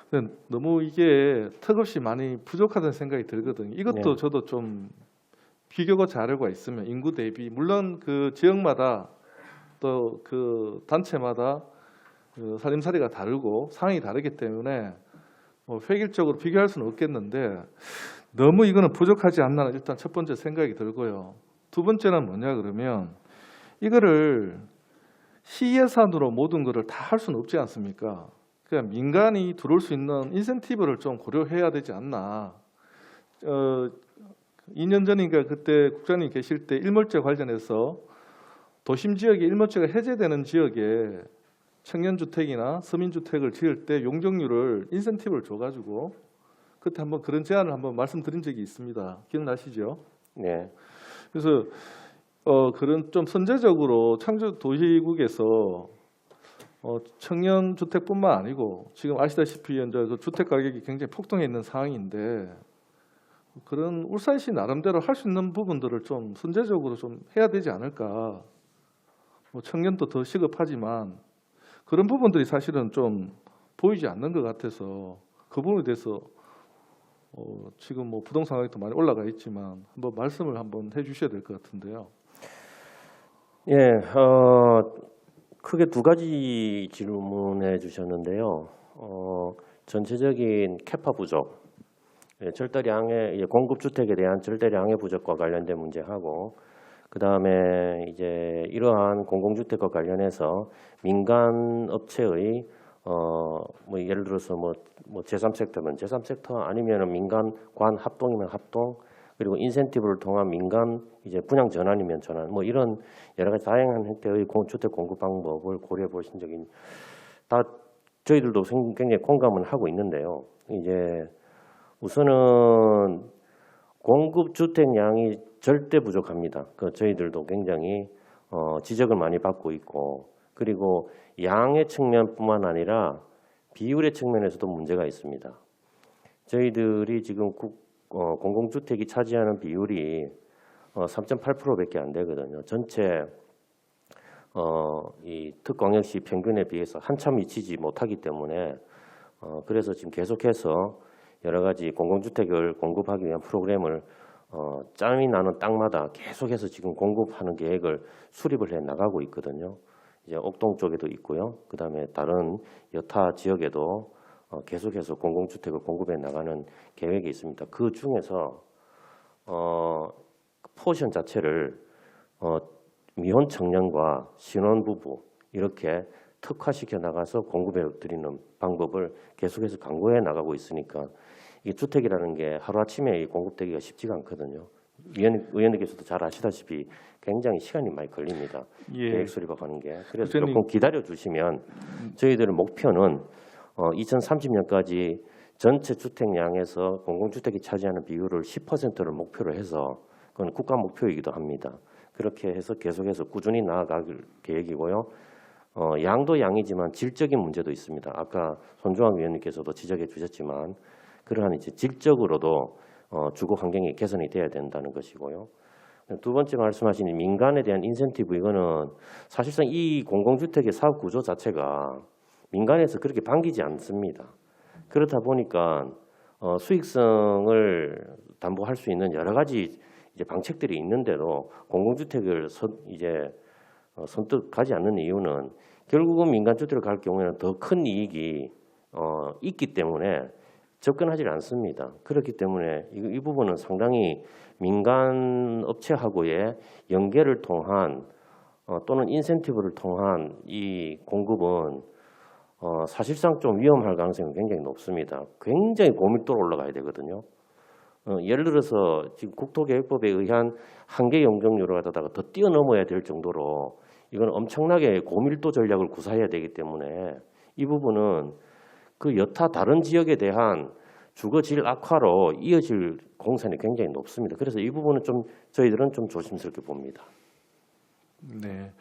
근데 너무 이게 턱없이 많이 부족하다는 생각이 들거든요. 이것도 네. 저도 좀 비교가 자료가 있으면 인구 대비 물론 그 지역마다 또 그 단체마다 그 살림살이가 다르고 상황이 다르기 때문에 뭐 획일적으로 비교할 수는 없겠는데 너무 이거는 부족하지 않나는 일단 첫 번째 생각이 들고요. 두 번째는 뭐냐 그러면 이거를 시예산으로 모든 것을 다 할 수는 없지 않습니까? 그냥 민간이 들어올 수 있는 인센티브를 좀 고려해야 되지 않나. 2년 전인가 그때 국장님 계실 때 일몰제 관련해서 도심 지역에 일몰제가 해제되는 지역에 청년주택이나 서민주택을 지을 때 용적률을 인센티브를 줘가지고 그때 한번 그런 제안을 한번 말씀드린 적이 있습니다. 기억나시죠? 네. 그래서 그런 좀 선제적으로 창조 도시국에서 청년 주택뿐만 아니고 지금 아시다시피 현재 그 주택 가격이 굉장히 폭등해 있는 상황인데 그런 울산시 나름대로 할 수 있는 부분들을 좀 선제적으로 좀 해야 되지 않을까. 뭐 청년도 더 시급하지만 그런 부분들이 사실은 좀 보이지 않는 것 같아서 그 부분에 대해서 지금 뭐 부동산 가격도 많이 올라가 있지만 한번 말씀을 한번 해주셔야 될 것 같은데요. 예, 크게 두 가지 질문해 주셨는데요. 전체적인 캐파 부족, 절대량의 공급 주택에 대한 절대량의 부족과 관련된 문제하고, 그 다음에 이제 이러한 공공주택과 관련해서 민간 업체의 뭐 예를 들어서 뭐 제3섹터면 제3섹터 아니면은 민간 관 합동이면 합동, 그리고 인센티브를 통한 민간 이제 분양 전환이면 전환, 뭐 이런 여러 가지 다양한 형태의 주택 공급 방법을 고려해 보신 적이 다 저희들도 굉장히 공감은 하고 있는데요. 이제 우선은 공급 주택량이 절대 부족합니다. 그 저희들도 굉장히 지적을 많이 받고 있고, 그리고 양의 측면뿐만 아니라 비율의 측면에서도 문제가 있습니다. 저희들이 지금 공공주택이 차지하는 비율이 3.8%밖에 안 되거든요. 전체 이 특광역시 평균에 비해서 한참 미치지 못하기 때문에 그래서 지금 계속해서 여러 가지 공공주택을 공급하기 위한 프로그램을 짬이 나는 땅마다 계속해서 지금 공급하는 계획을 수립을 해 나가고 있거든요. 이제 옥동 쪽에도 있고요. 그 다음에 다른 여타 지역에도 계속해서 공공주택을 공급해 나가는 계획이 있습니다. 그 중에서 포션 자체를 미혼 청년과 신혼부부 이렇게 특화시켜 나가서 공급해 드리는 방법을 계속해서 강구해 나가고 있으니까 이 주택이라는 게 하루아침에 공급되기가 쉽지가 않거든요. 의원님께서도 잘 아시다시피 굉장히 시간이 많이 걸립니다. 예. 계획 수립하고 하는 게. 그래서 국장님. 조금 기다려 주시면 저희들의 목표는 2030년까지 전체 주택량에서 공공주택이 차지하는 비율을 10%를 목표로 해서 그건 국가 목표이기도 합니다. 그렇게 해서 계속해서 꾸준히 나아갈 계획이고요. 양도 양이지만 질적인 문제도 있습니다. 아까 손종학 위원님께서도 지적해 주셨지만 그러한 이제 질적으로도 주거 환경이 개선이 돼야 된다는 것이고요. 두 번째 말씀하신 민간에 대한 인센티브, 이거는 사실상 이 공공주택의 사업 구조 자체가 민간에서 그렇게 반기지 않습니다. 그렇다 보니까 수익성을 담보할 수 있는 여러 가지 이제 방책들이 있는데도 공공주택을 선뜻 가지 않는 이유는 결국은 민간주택을 갈 경우에는 더 큰 이익이 있기 때문에 접근하지 않습니다. 그렇기 때문에 이 부분은 상당히 민간 업체하고의 연계를 통한 또는 인센티브를 통한 이 공급은 사실상 좀 위험할 가능성이 굉장히 높습니다. 굉장히 고밀도로 올라가야 되거든요. 예를 들어서 지금 국토계획법에 의한 한계 용적률을 갖다가 더 뛰어넘어야 될 정도로 이건 엄청나게 고밀도 전략을 구사해야 되기 때문에 이 부분은 그 여타 다른 지역에 대한 주거질 악화로 이어질 공산이 굉장히 높습니다. 그래서 이 부분은 좀 저희들은 좀 조심스럽게 봅니다. 네.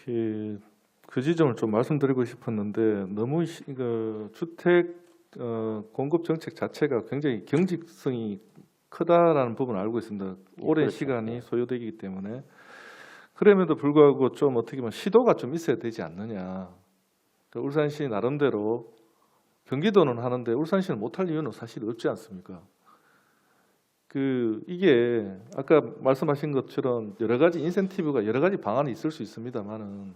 그 지점을 좀 말씀드리고 싶었는데 너무 그 주택 공급 정책 자체가 굉장히 경직성이 크다라는 부분을 알고 있습니다. 오랜 그렇죠. 시간이 소요되기 때문에. 그럼에도 불구하고 좀 어떻게 보면 시도가 좀 있어야 되지 않느냐. 그러니까 울산시 나름대로 경기도는 하는데 울산시는 못할 이유는 사실 없지 않습니까? 이게 아까 말씀하신 것처럼 여러 가지 인센티브가 여러 가지 방안이 있을 수 있습니다만은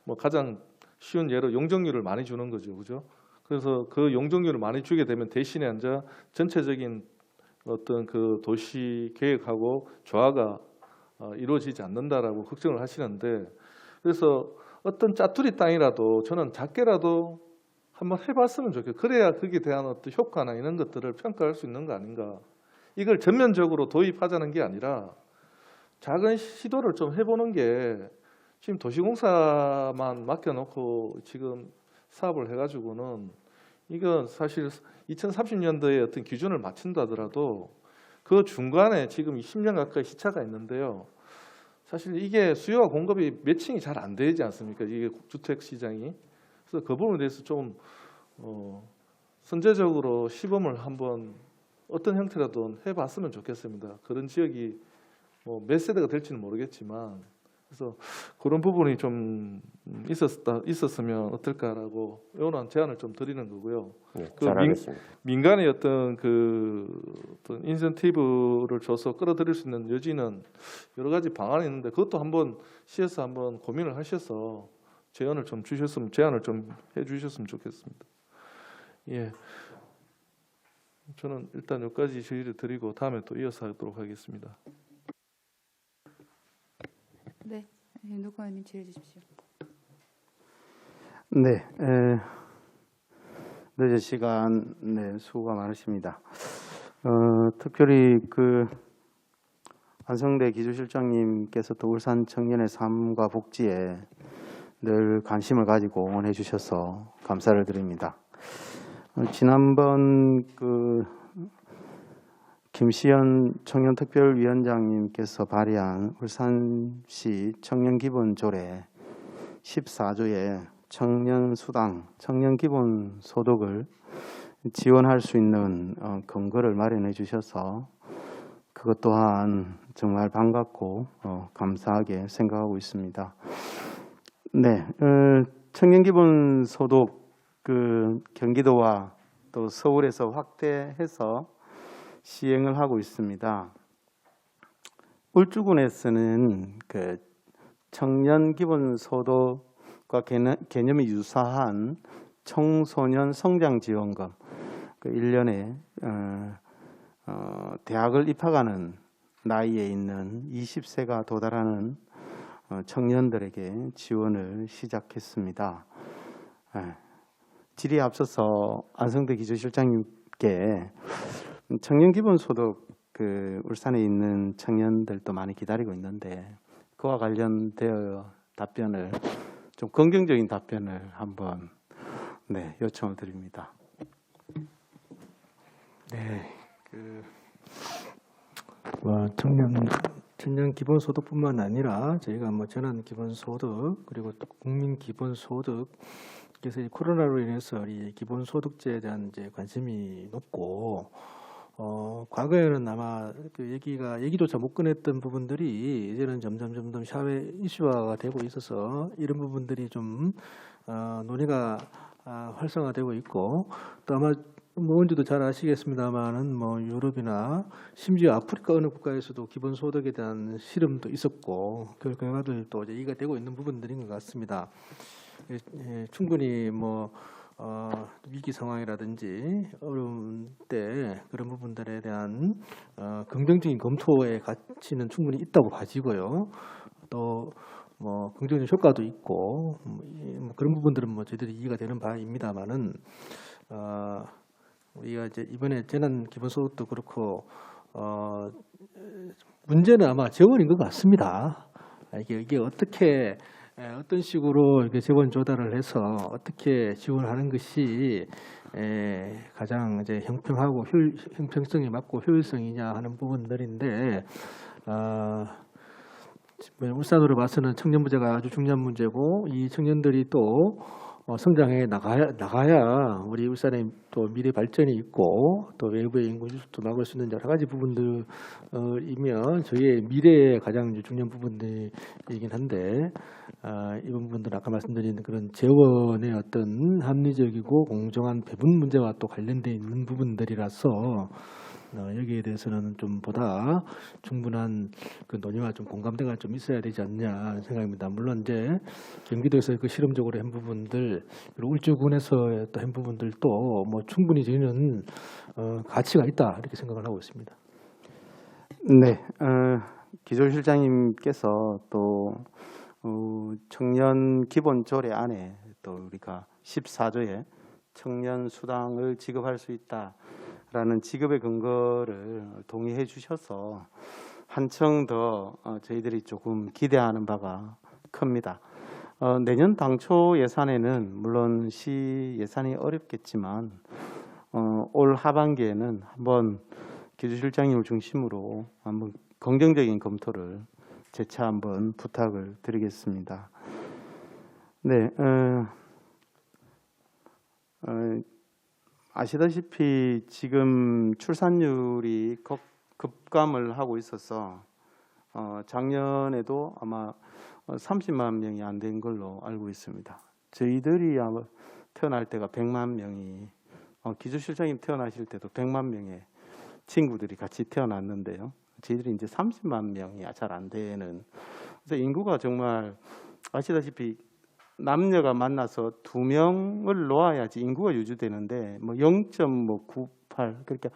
뭐 가장 쉬운 예로 용적률을 많이 주는 거죠, 그죠? 그래서 그 용적률을 많이 주게 되면 대신에 앉아 전체적인 어떤 그 도시 계획하고 조화가 이루어지지 않는다라고 걱정을 하시는데, 그래서 어떤 짜투리 땅이라도 저는 작게라도 한번 해봤으면 좋겠어요. 그래야 거기에 대한 어떤 효과나 이런 것들을 평가할 수 있는 거 아닌가. 이걸 전면적으로 도입하자는 게 아니라 작은 시도를 좀 해보는 게, 지금 도시공사만 맡겨놓고 지금 사업을 해가지고는 이건 사실 2030년도에 어떤 기준을 맞춘다더라도 그 중간에 지금 10년 가까이 시차가 있는데요. 사실 이게 수요와 공급이 매칭이 잘 안 되지 않습니까? 이게 주택 시장이. 그래서 그 부분에 대해서 좀 선제적으로 시범을 한번 어떤 형태라도 해봤으면 좋겠습니다. 그런 지역이 뭐 몇 세대가 될지는 모르겠지만, 그래서 그런 부분이 좀 있었으면 어떨까라고 이런 제안을 좀 드리는 거고요. 네, 그 잘 알겠습니다. 민간의 어떤 어떤 인센티브를 줘서 끌어들일 수 있는 여지는 여러 가지 방안이 있는데, 그것도 한번 시에서 한번 고민을 하셔서 제안을 좀 해주셨으면 좋겠습니다. 예. 저는 일단 여기까지 질의를 드리고 다음에 또 이어서 하도록 하겠습니다. 네, 누구님 질의해 주십시오. 네, 늦은 시간 수고가 많으십니다. 특별히 안성대 기조실장님께서 또 울산 청년의 삶과 복지에 늘 관심을 가지고 응원해 주셔서 감사를 드립니다. 지난번 김시현 청년특별위원장님께서 발의한 울산시 청년기본조례 14조에 청년수당, 청년기본소득을 지원할 수 있는 근거를 마련해 주셔서 그것 또한 정말 반갑고 감사하게 생각하고 있습니다. 네, 청년기본소득 경기도와 또 서울에서 확대해서 시행을 하고 있습니다. 울주군에서는 청년기본소득과 개념이 유사한 청소년 성장지원금, 1년에 대학을 입학하는 나이에 있는 20세가 도달하는 청년들에게 지원을 시작했습니다. 질의에 앞서서 안성대 기조실장님께 청년기본소득 울산에 있는 청년들도 많이 기다리고 있는데 그와 관련되어 답변을 좀 긍정적인 답변을 한번 요청을 드립니다. 네, 청년 기본소득뿐만 아니라 저희가 전환 기본소득 그리고 또 국민 기본소득, 그래서 이 코로나로 인해서 이 기본소득제에 대한 관심이 높고 과거에는 아마 얘기조차 못 꺼냈던 부분들이 이제는 점점 사회 이슈화가 되고 있어서 이런 부분들이 좀 논의가 활성화되고 있고, 또 아마 뭔지도 잘 아시겠습니다만은 유럽이나 심지어 아프리카 어느 국가에서도 기본소득에 대한 실험도 있었고 그 결과들도 이제 얘기가 되고 있는 부분들인 것 같습니다. 충분히 위기 상황이라든지 어려운 때 그런 부분들에 대한 긍정적인 검토의 가치는 충분히 있다고 봐지고요. 또 긍정적인 효과도 있고 그런 부분들은 저희들이 이해가 되는 바입니다만은 우리가 이제 이번에 재난 기본소득도 그렇고 문제는 아마 재원인 것 같습니다. 이게 어떻게 어떤 식으로 이렇게 재원 조달을 해서 어떻게 지원하는 것이 가장 이제 형평하고 형평성에 맞고 효율성이냐 하는 부분들인데, 울산으로 봐서는 청년 부재가 아주 중요한 문제고, 이 청년들이 또 성장해 나가야 우리 울산의 또 미래 발전이 있고 또 외부의 인구 유입도 막을 수 있는 여러 가지 부분들이면 저희의 미래의 가장 중요한 부분들이긴 한데 이 부분들은 아까 말씀드린 그런 재원의 어떤 합리적이고 공정한 배분 문제와 또 관련돼 있는 부분들이라서 여기에 대해서는 좀 보다 충분한 그 논의와 좀 공감대가 좀 있어야 되지 않냐 생각입니다. 물론 이제 경기도에서 그 실험적으로 한 부분들 그리고 울주군에서 또 한 부분들도 뭐 충분히 저희는 가치가 있다 이렇게 생각을 하고 있습니다. 네, 기조실장님께서 또 청년 기본 조례 안에 또 우리가 14조에 청년 수당을 지급할 수 있다라는 지급의 근거를 동의해 주셔서 한층 더 저희들이 조금 기대하는 바가 큽니다. 내년 당초 예산에는 물론 시 예산이 어렵겠지만 올 하반기에는 한번 기조실장님을 중심으로 한번 긍정적인 검토를 재차 한번 부탁을 드리겠습니다. 네, 아시다시피 지금 출산율이 급감을 하고 있어서 작년에도 아마 30만 명이 안 된 걸로 알고 있습니다. 저희들이 아마 태어날 때가 100만 명이 기조실장님 태어나실 때도 100만 명의 친구들이 같이 태어났는데요. 저희들이 이제 30만 명이 잘 안 되는. 그래서 인구가 정말 아시다시피 남녀가 만나서 2명을 놓아야지 인구가 유지되는데 뭐 0.98 그렇게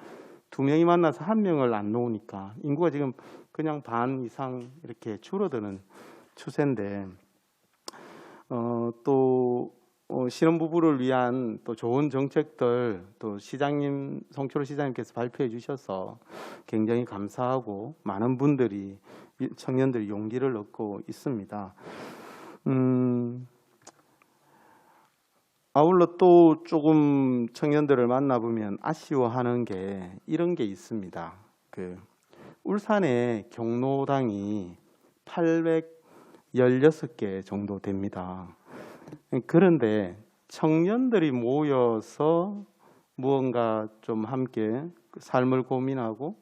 2명이 만나서 1명을 안 놓으니까 인구가 지금 그냥 반 이상 이렇게 줄어드는 추세인데 또 신혼부부를 위한 또 좋은 정책들 또 시장님 송철호 시장님께서 발표해 주셔서 굉장히 감사하고 많은 분들이 청년들이 용기를 얻고 있습니다. 아울러 또 조금 청년들을 만나보면 아쉬워하는 게 이런 게 있습니다. 울산의 경로당이 816개 정도 됩니다. 그런데 청년들이 모여서 무언가 좀 함께 삶을 고민하고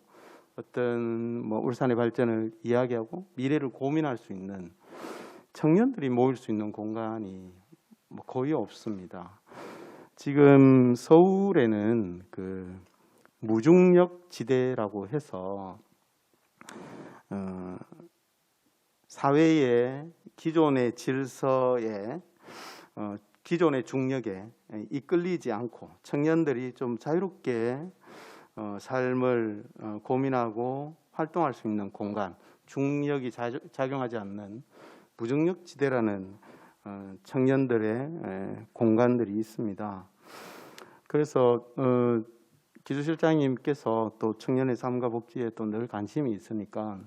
어떤 뭐 울산의 발전을 이야기하고 미래를 고민할 수 있는 청년들이 모일 수 있는 공간이 뭐 거의 없습니다. 지금 서울에는 그 무중력 지대라고 해서 사회의 기존의 질서에 기존의 중력에 이끌리지 않고 청년들이 좀 자유롭게 삶을 고민하고 활동할 수 있는 공간, 중력이 작용하지 않는 무중력 지대라는 청년들의 공간들이 있습니다. 그래서 기조실장님께서 또 청년의 삶과 복지에 또 늘 관심이 있으니까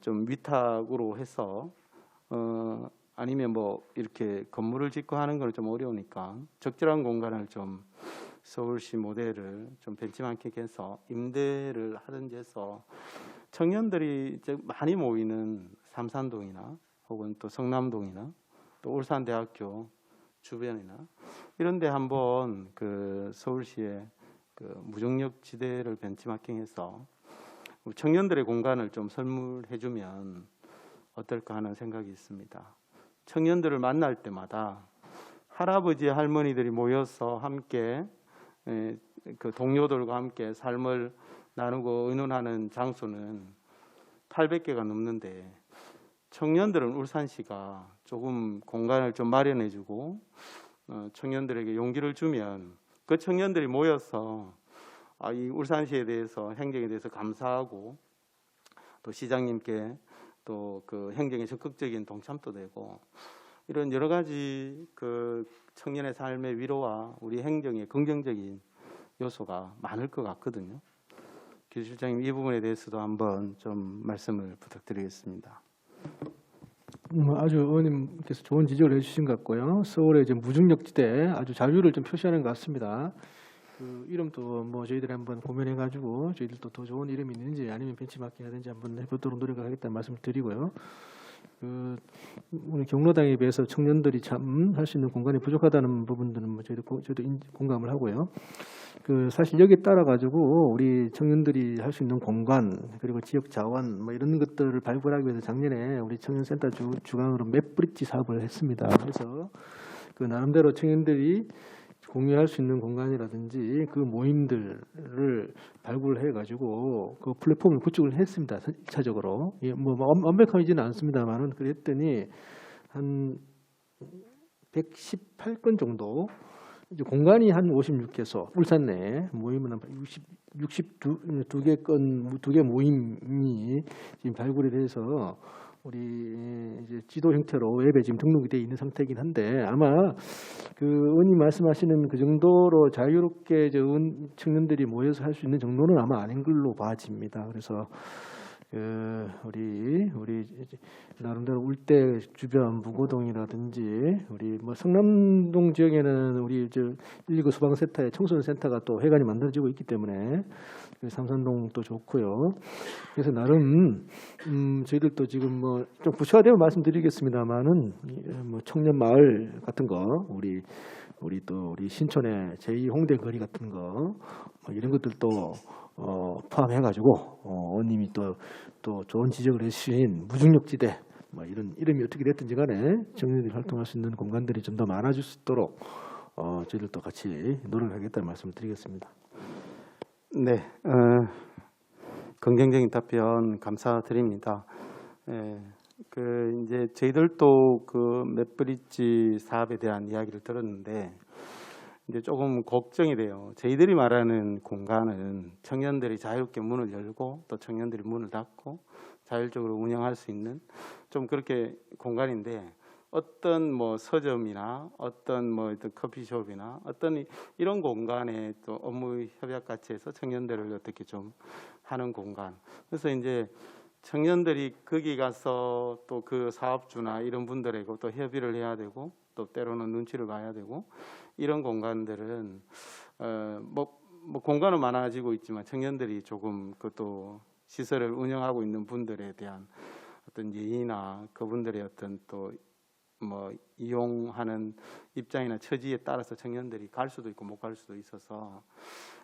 좀 위탁으로 해서 아니면 뭐 이렇게 건물을 짓고 하는 건 좀 어려우니까 적절한 공간을 좀 서울시 모델을 좀 벤치마킹해서 임대를 하든지 해서 청년들이 이제 많이 모이는 삼산동이나 혹은 또 성남동이나 또 울산대학교 주변이나 이런 데 한번 그 서울시의 그 무중력 지대를 벤치마킹해서 청년들의 공간을 좀 선물해 주면 어떨까 하는 생각이 있습니다. 청년들을 만날 때마다 할아버지 할머니들이 모여서 함께 그 동료들과 함께 삶을 나누고 의논하는 장소는 800개가 넘는데 청년들은 울산시가 조금 공간을 좀 마련해 주고 청년들에게 용기를 주면 그 청년들이 모여서 이 울산시에 대해서 행정에 대해서 감사하고 또 시장님께 또 그 행정에 적극적인 동참도 되고 이런 여러 가지 그 청년의 삶의 위로와 우리 행정의 긍정적인 요소가 많을 것 같거든요. 기조실장님 이 부분에 대해서도 한번 좀 말씀을 부탁드리겠습니다. 아주 의원님께서 좋은 지적을 해주신 것 같고요. 서울의 이제 무중력지대 아주 자유를 좀 표시하는 것 같습니다. 그 이름도 뭐 저희들이 한번 고민해가지고 저희들도 더 좋은 이름이 있는지 아니면 벤치마킹 하든지 한번 해보도록 노력하겠다는 말씀을 드리고요. 우리 경로당에 비해서 청년들이 참 할 수 있는 공간이 부족하다는 부분들은 뭐 저도 공감을 하고요. 사실 여기에 따라 가지고 우리 청년들이 할 수 있는 공간 그리고 지역 자원 뭐 이런 것들을 발굴하기 위해서 작년에 우리 청년센터 주관으로 맵브릿지 사업을 했습니다. 그래서 나름대로 청년들이 공유할 수 있는 공간이라든지 그 모임들을 발굴해 가지고 그 플랫폼을 구축을 했습니다. 1차적으로 뭐 완벽하지는 않습니다만은 그랬더니 한 118건 정도 이제 공간이 한 56개소 울산 내 모임은 한 62개 모임이 지금 발굴이 돼서 우리 이제 지도 형태로 웹에 지금 등록이 되어 있는 상태이긴 한데 아마 의원님 말씀하시는 그 정도로 자유롭게 청년들이 모여서 할 수 있는 정도는 아마 아닌 걸로 봐집니다. 그래서 우리 나름대로 울대 주변 무고동이라든지 우리 뭐 성남동 지역에는 우리 119 소방센터의 청소년센터가 또 회관이 만들어지고 있기 때문에 삼산동도 좋고요. 그래서 나름 저희들도 지금 뭐 좀 구체화되면 말씀드리겠습니다만은 뭐 청년 마을 같은 거 우리 신촌의 제2 홍대 거리 같은 거 뭐 이런 것들도 포함해가지고 의원님이 또 좋은 지적을 해주신 무중력지대 뭐 이런 이름이 어떻게 됐든지 간에 청년들이 활동할 수 있는 공간들이 좀 더 많아질 수 있도록 저희들도 같이 노력하겠다는 말씀을 드리겠습니다. 네, 긍정적인 답변 감사드립니다. 이제 저희들도 맵브릿지 사업에 대한 이야기를 들었는데 이제 조금 걱정이 돼요. 저희들이 말하는 공간은 청년들이 자유롭게 문을 열고 또 청년들이 문을 닫고 자율적으로 운영할 수 있는 좀 그렇게 공간인데 어떤 뭐 서점이나 어떤 뭐 커피숍이나 어떤 이런 공간에 또 업무 협약 같이 해서 청년들을 어떻게 좀 하는 공간. 그래서 이제 청년들이 거기 가서 또 그 사업주나 이런 분들하고 또 협의를 해야 되고 또 때로는 눈치를 봐야 되고 이런 공간들은 뭐 공간은 많아지고 있지만 청년들이 조금 그것도 시설을 운영하고 있는 분들에 대한 어떤 예의나 그분들의 어떤 또 뭐 이용하는 입장이나 처지에 따라서 청년들이 갈 수도 있고 못 갈 수도 있어서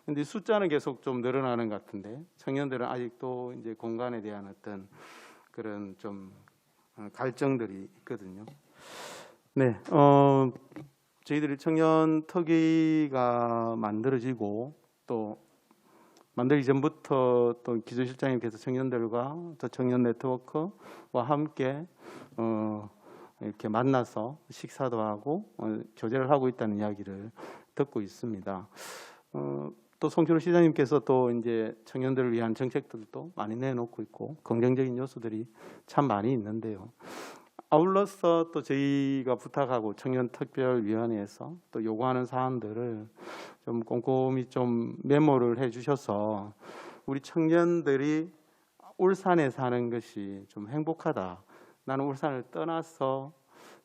근데 숫자는 계속 좀 늘어나는 것 같은데 청년들은 아직도 이제 공간에 대한 어떤 그런 좀 갈증들이 있거든요. 네, 저희들이 청년 특위가 만들어지고 또 만들기 전부터 또 기조실장님께서 청년들과 또 청년 네트워크와 함께 이렇게 만나서 식사도 하고 교제를 하고 있다는 이야기를 듣고 있습니다. 또 송철호 시장님께서 또 이제 청년들을 위한 정책들도 많이 내놓고 있고 긍정적인 요소들이 참 많이 있는데요. 아울러서 또 저희가 부탁하고 청년특별위원회에서 또 요구하는 사안들을 좀 꼼꼼히 좀 메모를 해주셔서 우리 청년들이 울산에 사는 것이 좀 행복하다. 나는 울산을 떠나서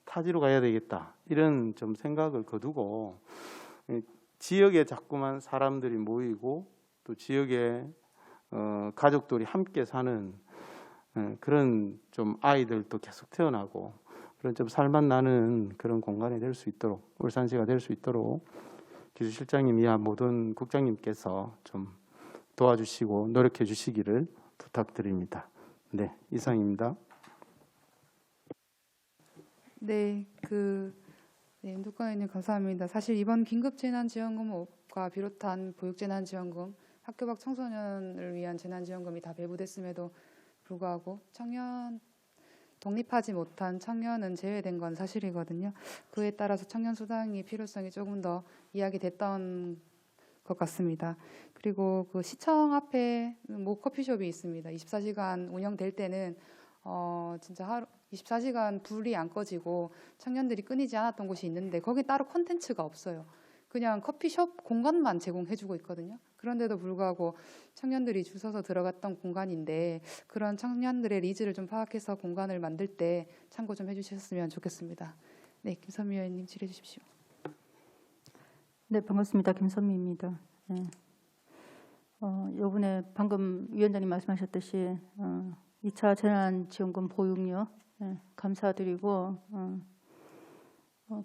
타지로 가야 되겠다. 이런 좀 생각을 거두고 지역에 자꾸만 사람들이 모이고 또 지역에 가족들이 함께 사는 그런 좀 아이들도 계속 태어나고 그런 좀 살맛 나는 그런 공간이 될 수 있도록 울산시가 될 수 있도록 기조실장님 이하 모든 국장님께서 좀 도와주시고 노력해 주시기를 부탁드립니다. 네, 이상입니다. 네, 임두관 의원님 감사합니다. 사실 이번 긴급재난지원금과 비롯한 보육재난지원금, 학교 밖 청소년을 위한 재난지원금이 다 배부됐음에도 불구하고 독립하지 못한 청년은 제외된 건 사실이거든요. 그에 따라서 청년 수당의 필요성이 조금 더 이야기됐던 것 같습니다. 그리고 시청 앞에 커피숍이 있습니다. 24시간 운영될 때는 진짜 하루 24시간 불이 안 꺼지고 청년들이 끊이지 않았던 곳이 있는데 거기 따로 콘텐츠가 없어요. 그냥 커피숍 공간만 제공해주고 있거든요. 그런데도 불구하고 청년들이 줄 서서 들어갔던 공간인데 그런 청년들의 니즈를 좀 파악해서 공간을 만들 때 참고 좀 해주셨으면 좋겠습니다. 네, 김선미 의원님 질의해 주십시오. 네, 반갑습니다. 김선미입니다. 네. 요번에 방금 위원장님 말씀하셨듯이 2차 재난지원금 보육료 예, 감사드리고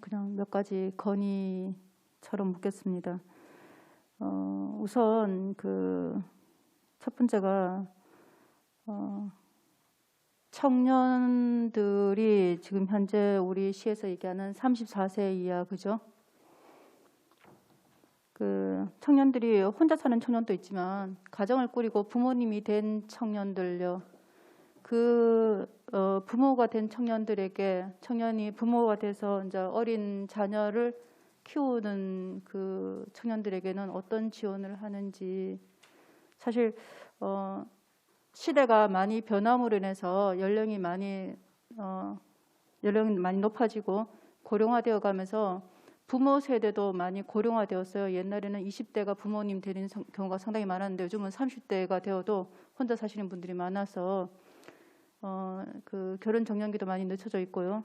그냥 몇 가지 건의처럼 묻겠습니다. 우선 그 첫 번째가 청년들이 지금 현재 우리 시에서 얘기하는 34세 이하, 그죠? 그 청년들이 혼자 사는 청년도 있지만 가정을 꾸리고 부모님이 된 청년들요. 그 부모가 된 청년들에게 청년이 부모가 돼서 이제 어린 자녀를 키우는 그 청년들에게는 어떤 지원을 하는지. 사실 시대가 많이 변함으로 인해서 연령이 많이 높아지고 고령화되어 가면서 부모 세대도 많이 고령화되었어요. 옛날에는 20대가 부모님 되는 경우가 상당히 많았는데 요즘은 30대가 되어도 혼자 사시는 분들이 많아서 그 결혼 정년기도 많이 늦춰져 있고요.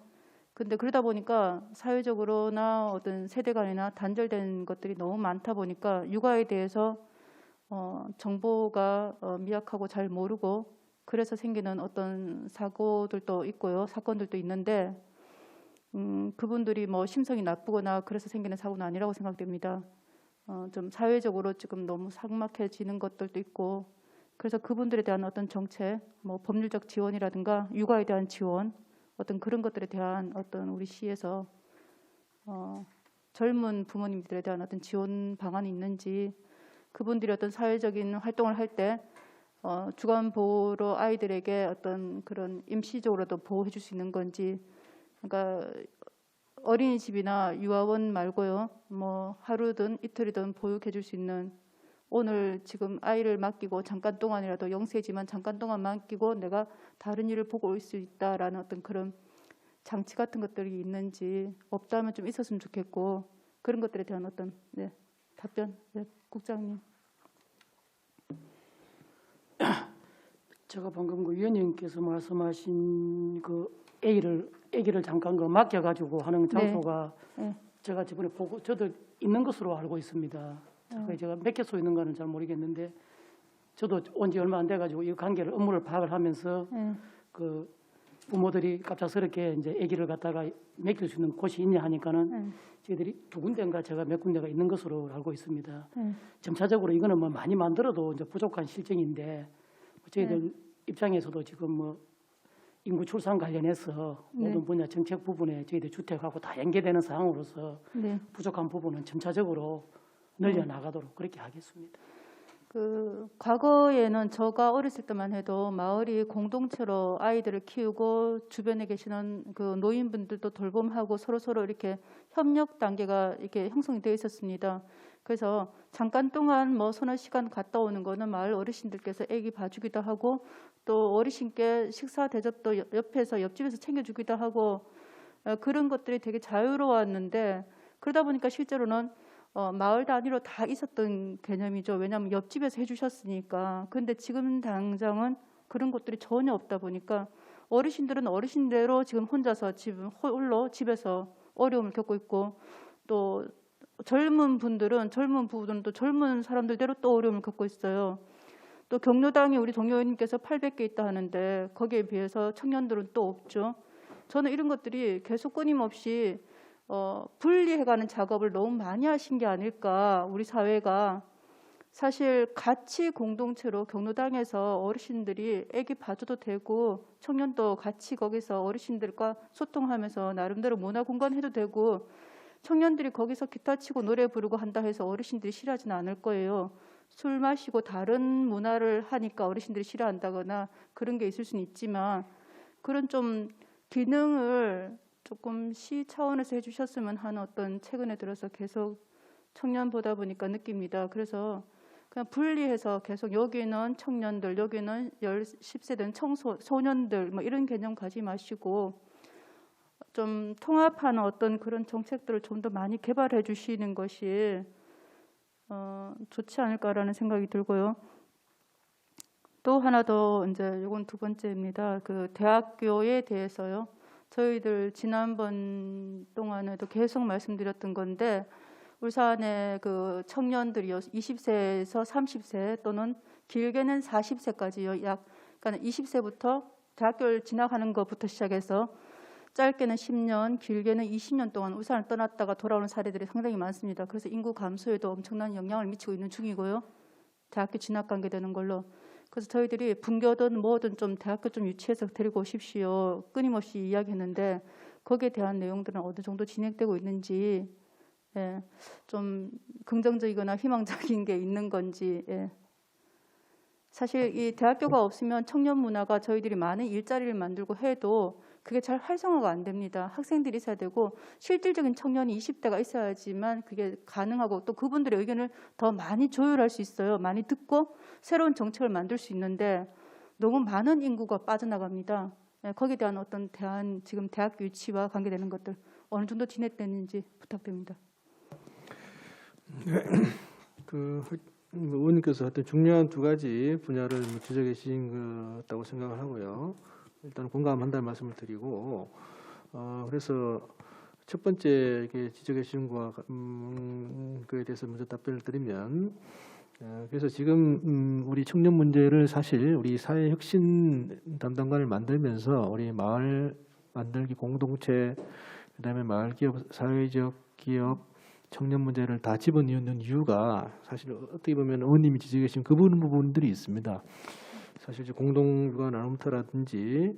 근데 그러다 보니까 사회적으로나 어떤 세대 간이나 단절된 것들이 너무 많다 보니까 육아에 대해서 정보가 미약하고 잘 모르고 그래서 생기는 어떤 사고들도 있고요. 사건들도 있는데 그분들이 뭐 심성이 나쁘거나 그래서 생기는 사고는 아니라고 생각됩니다. 좀 사회적으로 지금 너무 삭막해지는 것들도 있고 그래서 그분들에 대한 어떤 정책, 뭐 법률적 지원이라든가 육아에 대한 지원, 어떤 그런 것들에 대한 어떤 우리 시에서 젊은 부모님들에 대한 어떤 지원 방안이 있는지, 그분들이 어떤 사회적인 활동을 할 때 주간 보호로 아이들에게 어떤 그런 임시적으로도 보호해 줄 수 있는 건지. 그러니까 어린이집이나 유아원 말고요, 뭐 하루든 이틀이든 보육해 줄 수 있는, 오늘 지금 아이를 맡기고 잠깐 동안이라도 영세지만 잠깐 동안 맡기고 내가 다른 일을 보고 올 수 있다라는 어떤 그런 장치 같은 것들이 있는지, 없다면 좀 있었으면 좋겠고, 그런 것들에 대한 어떤 답변, 국장님. 제가 방금 그 위원님께서 말씀하신 그 아기를 잠깐 그 맡겨가지고 하는 장소가 제가 저번에 보고 저도 있는 것으로 알고 있습니다. 제가 몇 개소 있는가는 잘 모르겠는데 저도 온 지 얼마 안 돼가지고 이 관계를 업무를 파악을 하면서 그 부모들이 갑작스럽게 이제 아기를 갖다가 맡길 수 있는 곳이 있냐 하니까는 저희들이 두 군데인가 제가 몇 군데가 있는 것으로 알고 있습니다. 점차적으로 이거는 뭐 많이 만들어도 이제 부족한 실정인데 저희들 입장에서도 지금 뭐 인구 출산 관련해서 모든 분야 정책 부분에 저희들 주택하고 다 연계되는 상황으로서 부족한 부분은 점차적으로 늘려 나가도록 그렇게 하겠습니다. 그 과거에는 제가 어렸을 때만 해도 마을이 공동체로 아이들을 키우고 주변에 계시는 그 노인분들도 돌봄하고 서로 이렇게 협력 단계가 이렇게 형성이 되어 있었습니다. 그래서 잠깐 동안 뭐 서너 시간 갔다 오는 거는 마을 어르신들께서 아기 봐주기도 하고, 또 어르신께 식사 대접도 옆집에서 챙겨주기도 하고, 그런 것들이 되게 자유로웠는데, 그러다 보니까 실제로는 마을 단위로 다 있었던 개념이죠. 왜냐하면 옆집에서 해주셨으니까. 그런데 지금 당장은 그런 것들이 전혀 없다 보니까 어르신들은 어르신대로 지금 혼자서 홀로 집에서 어려움을 겪고 있고, 또 젊은 부부들은 또 젊은 사람들대로 또 어려움을 겪고 있어요. 또 경로당이 우리 동료 의원님께서 800개 있다 하는데 거기에 비해서 청년들은 또 없죠. 저는 이런 것들이 계속 끊임없이 분리해가는 작업을 너무 많이 하신 게 아닐까. 우리 사회가 사실 같이 공동체로 경로당에서 어르신들이 아기 봐줘도 되고, 청년도 같이 거기서 어르신들과 소통하면서 나름대로 문화 공간 해도 되고, 청년들이 거기서 기타 치고 노래 부르고 한다 해서 어르신들이 싫어하지는 않을 거예요. 술 마시고 다른 문화를 하니까 어르신들이 싫어한다거나 그런 게 있을 수는 있지만, 그런 좀 기능을 조금 시 차원에서 해주셨으면 하는 어떤 최근에 들어서 계속 청년 보다 보니까 느낍니다. 그래서 그냥 분리해서 계속 여기는 청년들, 여기는 10세된 소년들 뭐 이런 개념 가지 마시고 좀 통합하는 어떤 그런 정책들을 좀 더 많이 개발해 주시는 것이 좋지 않을까라는 생각이 들고요. 또 하나 더, 이제 이건 두 번째입니다. 그 대학교에 대해서요. 저희들 지난번 동안에도 계속 말씀드렸던 건데, 울산의 그 청년들이요, 20세에서 30세 또는 길게는 40세까지요, 그러니까 20세부터 대학교를 진학하는 것부터 시작해서 짧게는 10년, 길게는 20년 동안 우산을 떠났다가 돌아오는 사례들이 상당히 많습니다. 그래서 인구 감소에도 엄청난 영향을 미치고 있는 중이고요. 대학교 진학 관계 되는 걸로. 그래서 저희들이 분교든 뭐든 좀 대학교 좀 유치해서 데리고 오십시오. 끊임없이 이야기했는데 거기에 대한 내용들은 어느 정도 진행되고 있는지, 예, 좀 긍정적이거나 희망적인 게 있는 건지. 예. 사실 이 대학교가 없으면 청년 문화가 저희들이 많은 일자리를 만들고 해도 그게 잘 활성화가 안 됩니다. 학생들이 있어야 되고 실질적인 청년이 20대가 있어야지만 그게 가능하고 또 그분들의 의견을 더 많이 조율할 수 있어요. 많이 듣고 새로운 정책을 만들 수 있는데 너무 많은 인구가 빠져나갑니다. 예, 거기에 대한 어떤 지금 대학교 유치와 관계되는 것들 어느 정도 진행됐는지 부탁드립니다. 의원님께서 하여튼 중요한 두 가지 분야를 지적해 주신 것 같다고 생각을 하고요. 일단 공감한다는 말씀을 드리고, 그래서 첫 번째 지적해 주신 거에 대해서 먼저 답변을 드리면, 그래서 지금 우리 청년 문제를 사실 우리 사회혁신 담당관을 만들면서 우리 마을 만들기 공동체, 그다음에 마을 기업, 사회적 기업, 청년 문제를 다 집어넣는 이유가 사실 어떻게 보면 의원님이 지적해 주신 그 부분들이 있습니다. 사실 이제 공동육아 나눔터라든지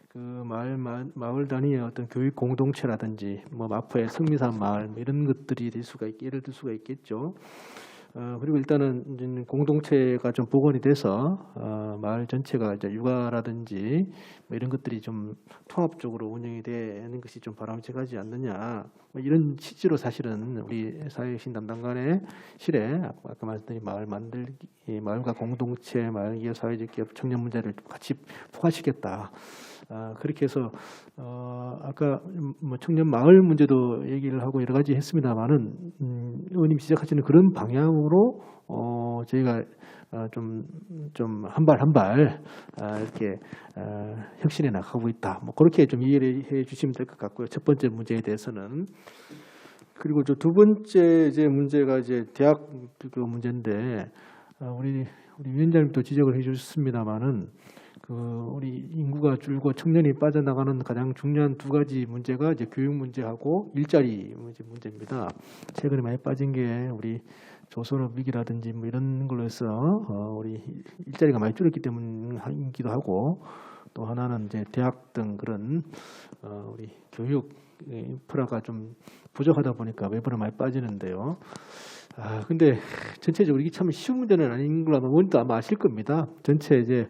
그 마을 단위의 어떤 교육 공동체라든지 뭐 마포의 성미산 마을 뭐 이런 것들이 예를 들 수가 있겠죠. 그리고 일단은 이제 공동체가 좀 복원이 돼서 마을 전체가 이제 육아라든지 뭐 이런 것들이 좀 통합적으로 운영이 되는 것이 좀 바람직하지 않느냐, 뭐 이런 취지로 사실은 우리 사회혁신 담당관의 실에 아까 말씀드린 마을 만들기, 마을과 공동체, 마을 기업, 사회적 기업, 청년 문제를 같이 포괄시켰다. 그렇게 해서 아까 뭐 청년 마을 문제도 얘기를 하고 여러 가지 했습니다만은 의원님 지적하시는 그런 방향으로 저희가 좀 한 발 한 발 이렇게 혁신해 나가고 있다. 뭐 그렇게 좀 이해를 해주시면 될 것 같고요. 첫 번째 문제에 대해서는. 그리고 두 번째 이제 문제가 이제 대학 그 문제인데 우리 위원장님도 지적을 해주셨습니다만은. 우리 인구가 줄고 청년이 빠져나가는 가장 중요한 두 가지 문제가 이제 교육 문제하고 일자리 문제입니다. 최근에 많이 빠진 게 우리 조선업 위기라든지 뭐 이런 걸로 해서 우리 일자리가 많이 줄었기 때문이기도 하고, 또 하나는 이제 대학 등 그런 우리 교육 인프라가 좀 부족하다 보니까 외부로 많이 빠지는데요. 근데 전체적으로 이게 참 쉬운 문제는 아닌 걸로 아마 의원도 아마 아실 겁니다. 전체 이제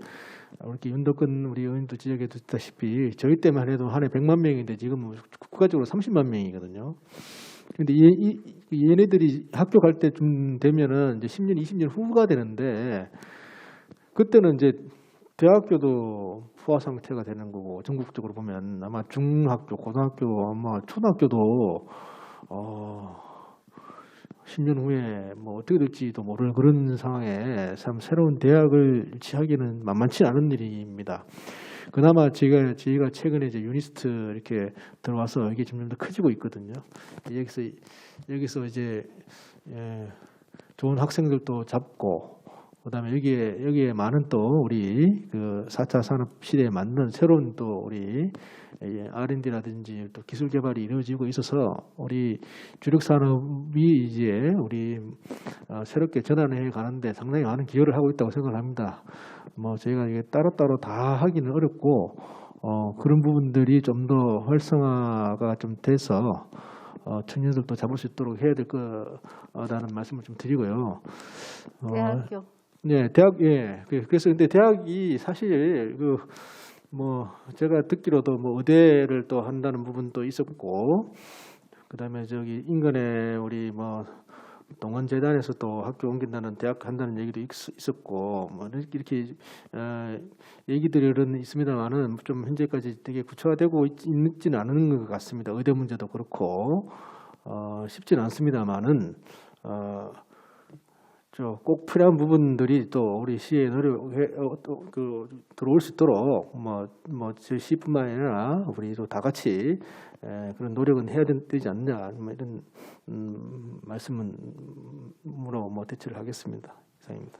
이렇게 윤덕근 우리 의원도 지적해 주셨다시피 저희 때만 해도 한 해 100만 명인데 지금 국가적으로 30만 명이거든요. 근데 얘네들이 학교 갈 때쯤 되면은 이제 10년, 20년 후가 되는데 그때는 이제 대학교도 포화 상태가 되는 거고, 전국적으로 보면 아마 중학교, 고등학교, 아마 초등학교도 10년 후에 뭐 어떻게 될지도 모르는 그런 상황에 참 새로운 대학을 유치하기는 만만치 않은 일입니다. 그나마 저희가 최근에 이제 유니스트 이렇게 들어와서 이게 점점 더 커지고 있거든요. 여기서 이제 좋은 학생들도 잡고, 그다음에 여기에 많은 또 우리 그 4차 산업 시대에 맞는 새로운 또 우리 R&D라든지 또 기술 개발이 이루어지고 있어서 우리 주력 산업이 이제 우리 새롭게 전환해 가는데 상당히 많은 기여를 하고 있다고 생각합니다. 뭐 저희가 이게 따로따로 다 하기는 어렵고 그런 부분들이 좀 더 활성화가 좀 돼서 청년들도 잡을 수 있도록 해야 될 거라는 말씀을 좀 드리고요. 대학교. 네, 대학, 예. 그래서 근데 대학이 사실 뭐 제가 듣기로도 뭐 의대를 또 한다는 부분도 있었고, 그다음에 저기 인근에 우리 뭐 동원재단에서 또 학교 옮긴다는 대학 한다는 얘기도 있었고, 뭐 이렇게 얘기들은 있습니다만은 좀 현재까지 되게 구체화되고 있지는 않은 것 같습니다. 의대 문제도 그렇고 쉽지는 않습니다만은 꼭 필요한 부분들이 또 우리 시에 들어올 수 있도록 뭐 시뿐만 아니라 우리도 다 같이 그런 노력은 해야 되지 않느냐, 뭐 이런 말씀으로 뭐 대처를 하겠습니다. 이상입니다.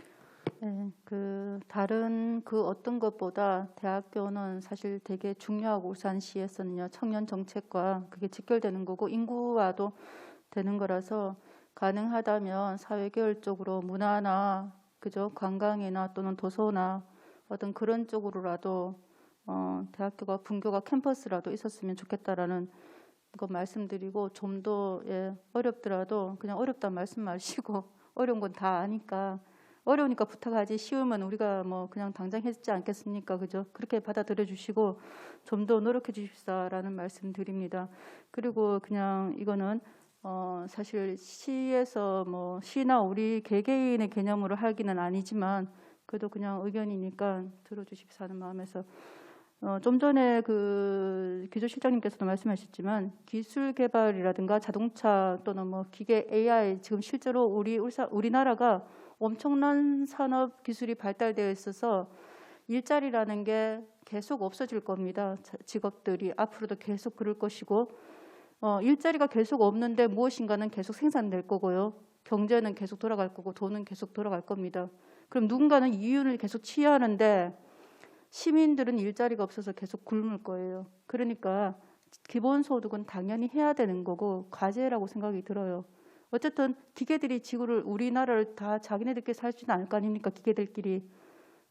네, 그 다른 그 어떤 것보다 대학교는 사실 되게 중요하고 울산시에서는요 청년 정책과 그게 직결되는 거고 인구와도 되는 거라서 가능하다면 사회계열적으로 문화나 그죠 관광이나 또는 도서나 어떤 그런 쪽으로라도 대학교가 분교가 캠퍼스라도 있었으면 좋겠다라는 거 말씀드리고 좀 더 어렵더라도 그냥 어렵다는 말씀 마시고 어려운 건 다 아니까. 어려우니까 부탁하지 쉬우면 우리가 뭐 그냥 당장 했지 않겠습니까? 그죠? 그렇게 받아들여 주시고 좀 더 노력해 주십사라는 말씀 드립니다. 그리고 그냥 이거는 사실 시에서 뭐 시나 우리 개개인의 개념으로 하기는 아니지만 그래도 그냥 의견이니까 들어주십사 하는 마음에서 좀 전에 그 기조실장님께서도 말씀하셨지만 기술 개발이라든가 자동차 또는 뭐 기계 AI 지금 실제로 우리나라가 엄청난 산업 기술이 발달되어 있어서 일자리라는 게 계속 없어질 겁니다. 직업들이 앞으로도 계속 그럴 것이고 일자리가 계속 없는데 무엇인가는 계속 생산될 거고요. 경제는 계속 돌아갈 거고 돈은 계속 돌아갈 겁니다. 그럼 누군가는 이윤을 계속 취하는데 시민들은 일자리가 없어서 계속 굶을 거예요. 그러니까 기본소득은 당연히 해야 되는 거고 과제라고 생각이 들어요. 어쨌든 기계들이 지구를 우리나라를 다 자기네들끼리 살 수는 않을 거 아닙니까? 기계들끼리.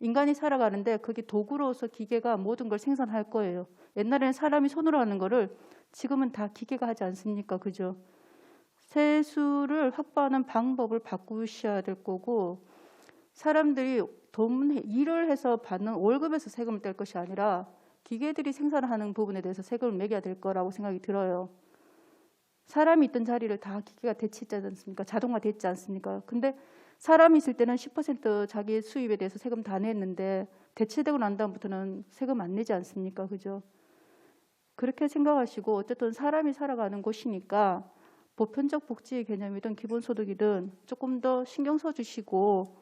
인간이 살아가는데 그게 도구로서 기계가 모든 걸 생산할 거예요. 옛날에는 사람이 손으로 하는 거를 지금은 다 기계가 하지 않습니까? 그죠? 세수를 확보하는 방법을 바꾸셔야 될 거고 사람들이 일을 해서 받는 월급에서 세금을 뗄 것이 아니라 기계들이 생산하는 부분에 대해서 세금을 매겨야 될 거라고 생각이 들어요. 사람이 있던 자리를 다 기계가 대체했지 않습니까? 자동화 됐지 않습니까? 근데 사람이 있을 때는 10% 자기 수입에 대해서 세금 다 냈는데 대체되고 난 다음부터는 세금 안 내지 않습니까? 그죠? 그렇게 생각하시고 어쨌든 사람이 살아가는 곳이니까 보편적 복지의 개념이든 기본소득이든 조금 더 신경 써주시고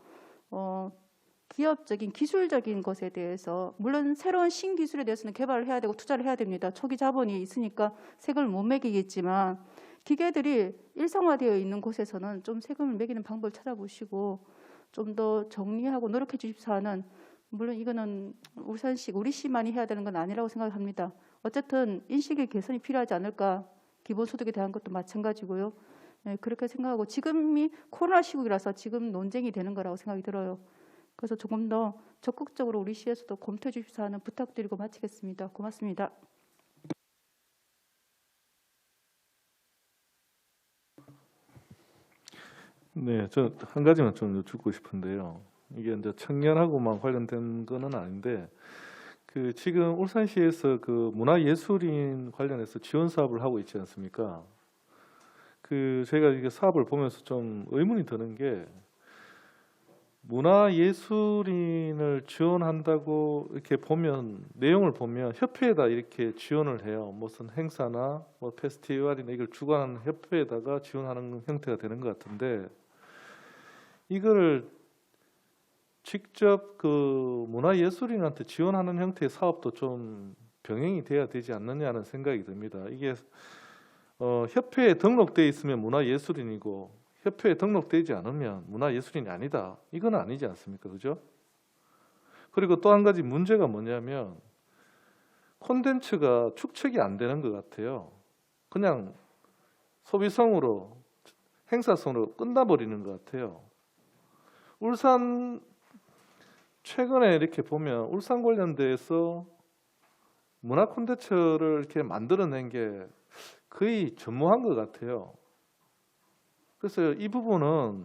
기업적인 기술적인 것에 대해서 물론 새로운 신기술에 대해서는 개발을 해야 되고 투자를 해야 됩니다. 초기 자본이 있으니까 세금을 못 매기겠지만 기계들이 일상화되어 있는 곳에서는 좀 세금을 매기는 방법을 찾아보시고 좀 더 정리하고 노력해 주십사 하는 물론 이거는 울산시 우리 시만이 해야 되는 건 아니라고 생각합니다. 어쨌든 인식의 개선이 필요하지 않을까. 기본소득에 대한 것도 마찬가지고요. 네, 그렇게 생각하고 지금이 코로나 시국이라서 지금 논쟁이 되는 거라고 생각이 들어요. 그래서 조금 더 적극적으로 우리 시에서도 검토해 주십사 하는 부탁드리고 마치겠습니다. 고맙습니다. 네, 저 한 가지만 좀 여쭙고 싶은데요. 이게 이제 청년하고만 관련된 거는 아닌데 그 지금 울산시에서 그 문화예술인 관련해서 지원 사업을 하고 있지 않습니까? 그 제가 이게 사업을 보면서 좀 의문이 드는 게 문화예술인을 지원한다고 이렇게 보면 내용을 보면 협회에다 이렇게 지원을 해요. 무슨 행사나 뭐 페스티벌이나 이걸 주관하는 협회에다가 지원하는 형태가 되는 것 같은데 이거를 직접 그 문화예술인한테 지원하는 형태의 사업도 좀 병행이 돼야 되지 않느냐는 생각이 듭니다. 이게 협회에 등록돼 있으면 문화예술인이고 협회에 등록되지 않으면 문화예술인이 아니다. 이건 아니지 않습니까? 그죠? 그리고 또 한 가지 문제가 뭐냐면 콘텐츠가 축적이 안 되는 것 같아요. 그냥 소비성으로 행사성으로 끝나버리는 것 같아요. 울산 최근에 이렇게 보면 울산 관련돼서 문화 콘텐츠를 이렇게 만들어낸 게 거의 전무한 것 같아요. 그래서 이 부분은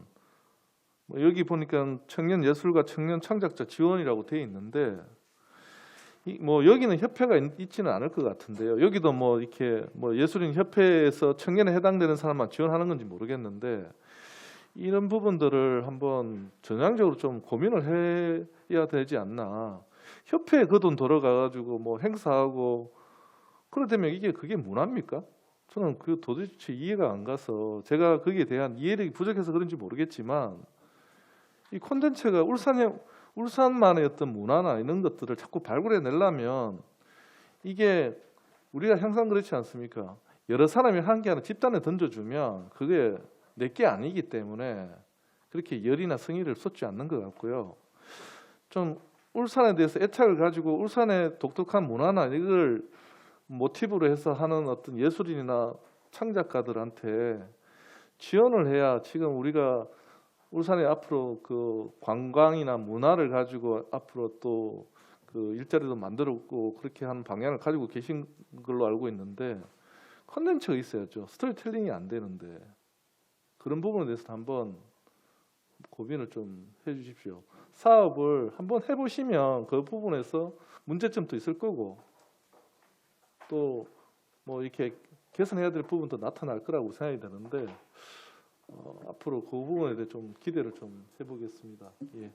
뭐 여기 보니까 청년 예술가 청년 창작자 지원이라고 되어 있는데 뭐 여기는 협회가 있지는 않을 것 같은데요. 여기도 뭐 이렇게 뭐 예술인 협회에서 청년에 해당되는 사람만 지원하는 건지 모르겠는데 이런 부분들을 한번 전향적으로 좀 고민을 해야 되지 않나. 협회에 그 돈 들어가가지고 뭐 행사하고 그러다면 그게 문화입니까? 저는 그 도대체 이해가 안 가서 제가 거기에 대한 이해력이 부족해서 그런지 모르겠지만 이 콘텐츠가 울산만의 어떤 문화나 이런 것들을 자꾸 발굴해내려면 이게 우리가 항상 그렇지 않습니까? 여러 사람이 한 게 아니라 집단에 던져주면 그게 내게 아니기 때문에 그렇게 열이나 성의를 쏟지 않는 것 같고요. 좀 울산에 대해서 애착을 가지고 울산의 독특한 문화나 이걸 모티브로 해서 하는 어떤 예술인이나 창작가들한테 지원을 해야 지금 우리가 울산에 앞으로 그 관광이나 문화를 가지고 앞으로 또 그 일자리도 만들었고 그렇게 하는 방향을 가지고 계신 걸로 알고 있는데 컨텐츠가 있어야죠. 스토리텔링이 안 되는데 그런 부분에 대해서 한번 고민을 좀 해주십시오. 사업을 한번 해보시면 그 부분에서 문제점도 있을 거고 또 뭐 이렇게 개선해야 될 부분도 나타날 거라고 생각이 되는데 앞으로 그 부분에 대해 좀 기대를 좀 해보겠습니다. 예.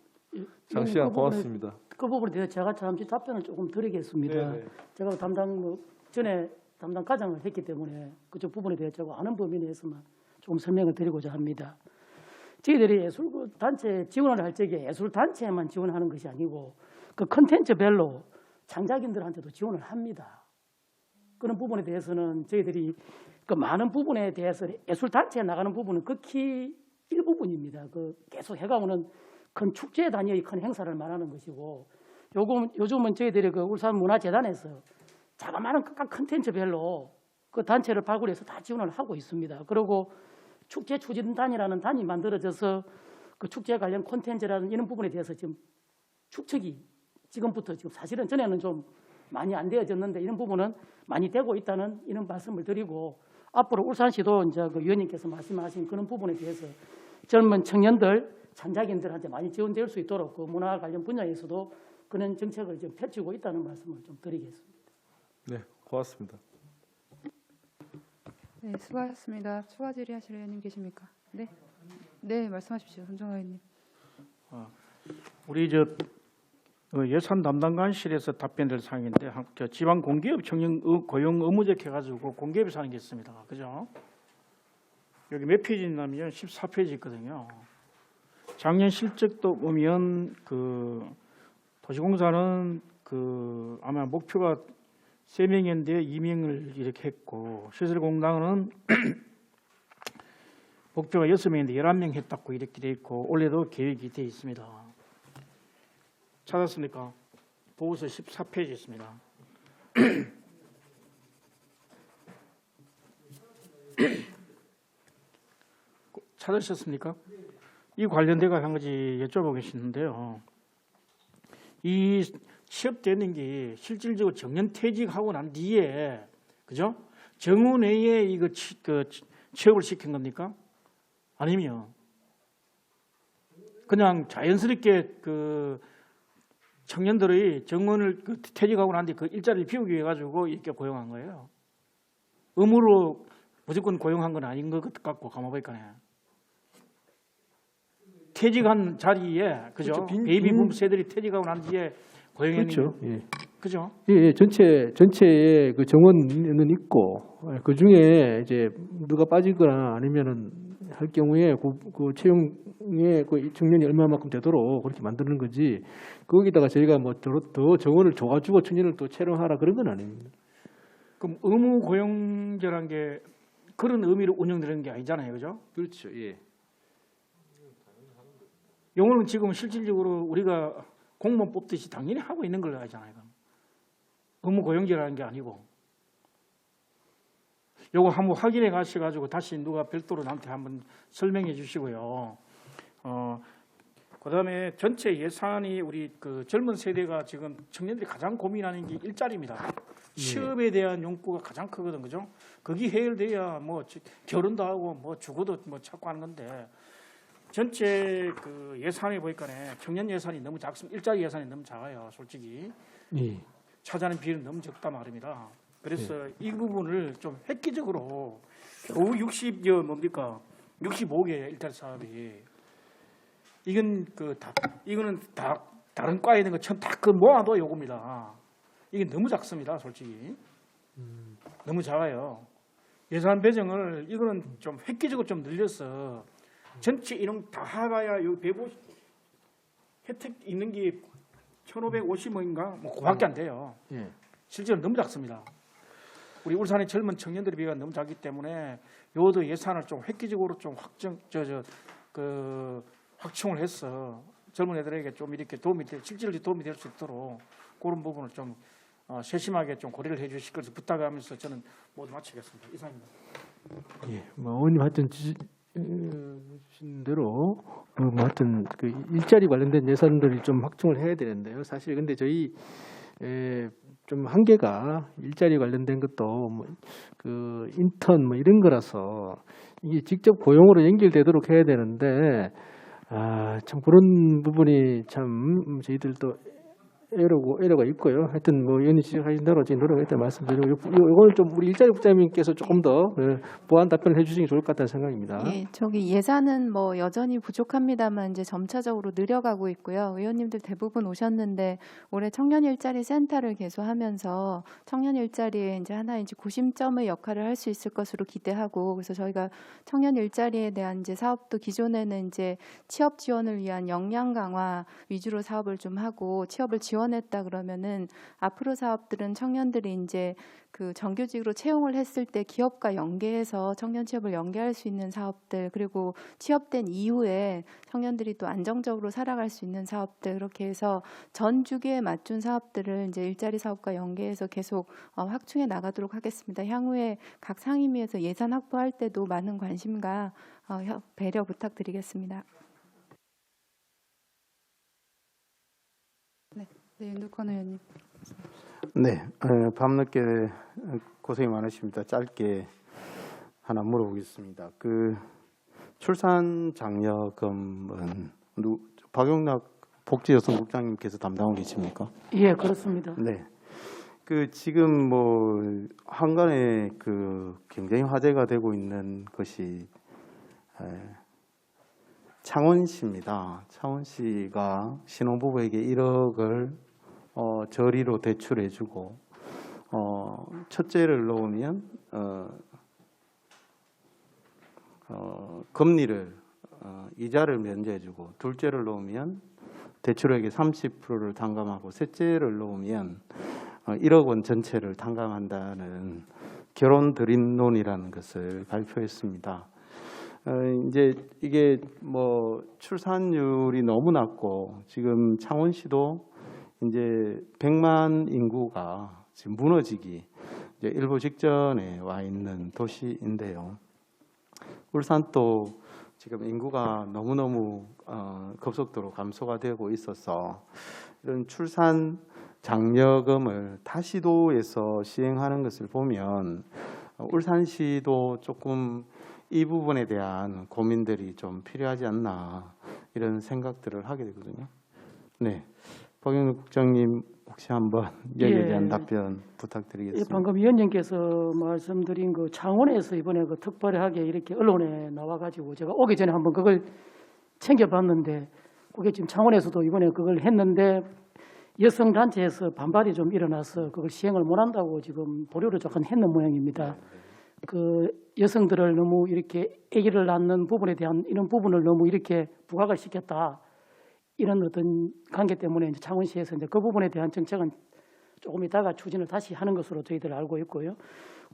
장시간 고맙습니다. 그 부분에 대해서 제가 잠시 답변을 조금 드리겠습니다. 네네. 제가 전에 담당 과장을 했기 때문에 그쪽 부분에 대해 제가 아는 범위 내에서만 조금 설명을 드리고자 합니다. 저희들이 예술 단체 지원을 할 적에 예술 단체에만 지원하는 것이 아니고 그 컨텐츠별로 창작인들한테도 지원을 합니다. 그런 부분에 대해서는 저희들이 그 많은 부분에 대해서 예술 단체에 나가는 부분은 극히 일부분입니다. 그 계속 해가오는 큰 축제 단위의 큰 행사를 말하는 것이고, 요즘은 저희들이 그 울산문화재단에서 자그마한 각 컨텐츠별로 그 단체를 발굴해서 다 지원을 하고 있습니다. 그리고 축제 추진단이라는 단이 만들어져서 그 축제 관련 콘텐츠라는 이런 부분에 대해서 지금 축척이 지금부터 지금 사실은 전에는 좀 많이 안 되어졌는데 이런 부분은 많이 되고 있다는 이런 말씀을 드리고, 앞으로 울산시도 이제 그 위원님께서 말씀하신 그런 부분에 대해서 젊은 청년들, 창작인들한테 많이 지원될 수 있도록 그 문화 관련 분야에서도 그런 정책을 좀 펼치고 있다는 말씀을 좀 드리겠습니다. 네, 고맙습니다. 네, 수고하셨습니다. 추가 질의하실 의원님 계십니까? 네, 네, 말씀하십시오, 손정호 의원님. 우리 예산 담당관실에서 답변될 사항인데 지방 공기업 청년 고용 의무직 해가지고 공기업에서 하는 게 있습니다. 그죠? 여기 몇 페이지냐면 14페이지 있거든요. 작년 실적도 보면 그 도시공사는 그 아마 목표가 3명인데 2명을 이렇게 했고, 시설공단은 목표가 6명인데 11명 했다고 이렇게 돼 있고, 올해도 계획이 돼 있습니다. 찾았습니까? 보고서 14페이지 있습니다. 찾으셨습니까? 이 관련돼가 한 가지 여쭤보겠는데요. 이 취업되는 게 실질적으로 정년 퇴직하고 난 뒤에, 그죠? 정원 내에 이거 취업을 시킨 겁니까? 아니면 그냥 자연스럽게 그 청년들의 정원을 퇴직하고 난 뒤 그 일자리를 비우기 위해 가지고 이렇게 고용한 거예요. 의무로 무조건 고용한 건 아닌 것 같고 가만보니까 퇴직한 자리에, 그죠? 그렇죠. 베이비붐 세대들이 퇴직하고 난 뒤에 고용했는 그렇죠. 예. 그죠? 예, 전체에 그 정원은 있고 그 중에 이제 누가 빠지거나 아니면은 할 경우에 그 채용에 그 청년이 얼마만큼 되도록 그렇게 만드는 거지. 거기다가 저희가 뭐 더 정원을 줘가지고 청년을 또 채용하라 그런 건 아닙니다. 그럼 의무 고용제라는 게 그런 의미로 운영되는 게 아니잖아요, 그죠? 그렇죠. 예. 영어는 지금 실질적으로 우리가 공무원 뽑듯이 당연히 하고 있는 걸 알잖아요. 의무 고용제라는 게 아니고. 요거 한번 확인해 가셔가지고 다시 누가 별도로 나한테 한번 설명해 주시고요. 그다음에 전체 예산이 우리 그 젊은 세대가 지금 청년들이 가장 고민하는 게 일자리입니다. 취업에 대한 욕구가 가장 크거든, 그죠? 거기 해결돼야 뭐 결혼도 하고 뭐 죽어도 뭐 찾고 하는 건데, 전체 그 예산에 보니까 청년 예산이 너무 작습니다. 일자리 예산이 너무 작아요, 솔직히. 예. 차지하는 비율은 너무 적다 말입니다. 그래서 이 부분을 좀 획기적으로 겨우 65개 일자리 사업이, 이거는 다 다른 과에 있는 것처럼 다 그 모아도 요겁니다. 이게 너무 작습니다, 솔직히. 너무 작아요. 예산 배정을 이거는 좀 획기적으로 좀 늘려서 전체 이런 다 해봐야 요 150 혜택 있는 게 1,550원인가 뭐 그밖에 안 돼요. 예. 실제로 너무 작습니다. 우리 울산의 젊은 청년들의 비가 너무 작기 때문에 요도 예산을 좀 획기적으로 좀 확충을 해서 젊은 애들에게 좀 이렇게 실질적으로 도움이 될 수 있도록 그런 부분을 좀 세심하게 좀 고려를 해주실 것을 부탁하면서 저는 모두 마치겠습니다. 이상입니다. 예, 뭐 의원님 하여튼 주신 대로 뭐 하여튼 그 일자리 관련된 예산들이 좀 확충을 해야 되는데요. 사실 근데 저희 좀 한계가 일자리 관련된 것도 뭐 그 인턴 뭐 이런 거라서 이게 직접 고용으로 연결되도록 해야 되는데 참 그런 부분이 참 저희들도 에러가 있고요. 하여튼 뭐 의원님 지적하신 대로 저희 노력했다 말씀드리고 이거는 좀 우리 일자리 국장님께서 조금 더 보완 답변을 해주시는 게 좋을 것 같다는 생각입니다. 예, 저기 예산은 뭐 여전히 부족합니다만 이제 점차적으로 늘려가고 있고요. 의원님들 대부분 오셨는데 올해 청년 일자리 센터를 개소하면서 청년 일자리에 이제 하나 이제 구심점의 역할을 할 수 있을 것으로 기대하고 그래서 저희가 청년 일자리에 대한 이제 사업도 기존에는 이제 취업 지원을 위한 역량 강화 위주로 사업을 좀 하고 취업을 지원했다 그러면은 앞으로 사업들은 청년들이 이제 그 정규직으로 채용을 했을 때 기업과 연계해서 청년 취업을 연계할 수 있는 사업들 그리고 취업된 이후에 청년들이 또 안정적으로 살아갈 수 있는 사업들 그렇게 해서 전 주기에 맞춘 사업들을 이제 일자리 사업과 연계해서 계속 확충해 나가도록 하겠습니다. 향후에 각 상임위에서 예산 확보할 때도 많은 관심과 배려 부탁드리겠습니다. 네, 윤두권 의원님. 네, 밤늦게 고생이 많으십니다. 짧게 하나 물어보겠습니다. 그 출산 장려금은 박용락 복지여성국장님께서 담당하고 계십니까? 예, 그렇습니다. 네. 그 지금 뭐 한간에 그 굉장히 화제가 되고 있는 것이 창원시입니다. 창원시가 신혼부부에게 1억을 저리로 대출해주고 첫째를 놓으면 금리를 이자를 면제해주고 둘째를 놓으면 대출액의 30%를 탕감하고 셋째를 놓으면 1억 원 전체를 탕감한다는 결혼 드림론이라는 것을 발표했습니다. 이제 이게 뭐 출산율이 너무 낮고 지금 창원시도 이제 100만 인구가 지금 무너지기 이제 일보 직전에 와 있는 도시인데요. 울산도 지금 인구가 너무너무 급속도로 감소가 되고 있어서 이런 출산 장려금을 타시도에서 시행하는 것을 보면 울산시도 조금 이 부분에 대한 고민들이 좀 필요하지 않나 이런 생각들을 하게 되거든요. 네. 박용락 국장님 혹시 한번 여기에 대한 답변 부탁드리겠습니다. 방금 위원님께서 말씀드린 그 창원에서 이번에 그 특별하게 이렇게 언론에 나와가지고 제가 오기 전에 한번 그걸 챙겨봤는데 그게 지금 창원에서도 이번에 그걸 했는데 여성 단체에서 반발이 좀 일어나서 그걸 시행을 못한다고 지금 보류를 조금 했는 모양입니다. 그 여성들을 너무 이렇게 아기를 낳는 부분에 대한 이런 부분을 너무 이렇게 부각을 시켰다. 이런 어떤 관계 때문에 이제 창원시에서 이제 그 부분에 대한 정책은 조금 이따가 추진을 다시 하는 것으로 저희들 알고 있고요.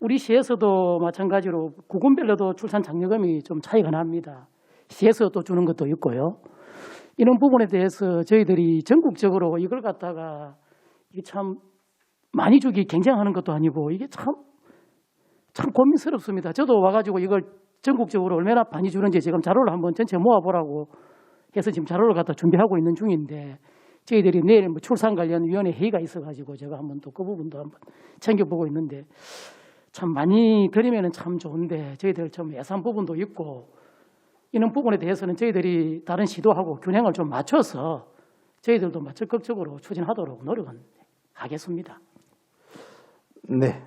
우리 시에서도 마찬가지로 구군별로도 출산 장려금이 좀 차이가 납니다. 시에서 또 주는 것도 있고요. 이런 부분에 대해서 저희들이 전국적으로 이걸 갖다가 이게 참 많이 주기 경쟁하는 것도 아니고 이게 참 고민스럽습니다. 저도 와가지고 이걸 전국적으로 얼마나 많이 주는지 지금 자료를 한번 전체 모아보라고 해서 지금 자료를 갖다 준비하고 있는 중인데 저희들이 내일 뭐 출산 관련 위원회 회의가 있어가지고 제가 한번 또 그 부분도 한번 챙겨보고 있는데 참 많이 드리면은 참 좋은데 저희들 좀 예산 부분도 있고 이런 부분에 대해서는 저희들이 다른 시도하고 균형을 좀 맞춰서 저희들도 적극적으로 추진하도록 노력은 하겠습니다. 네,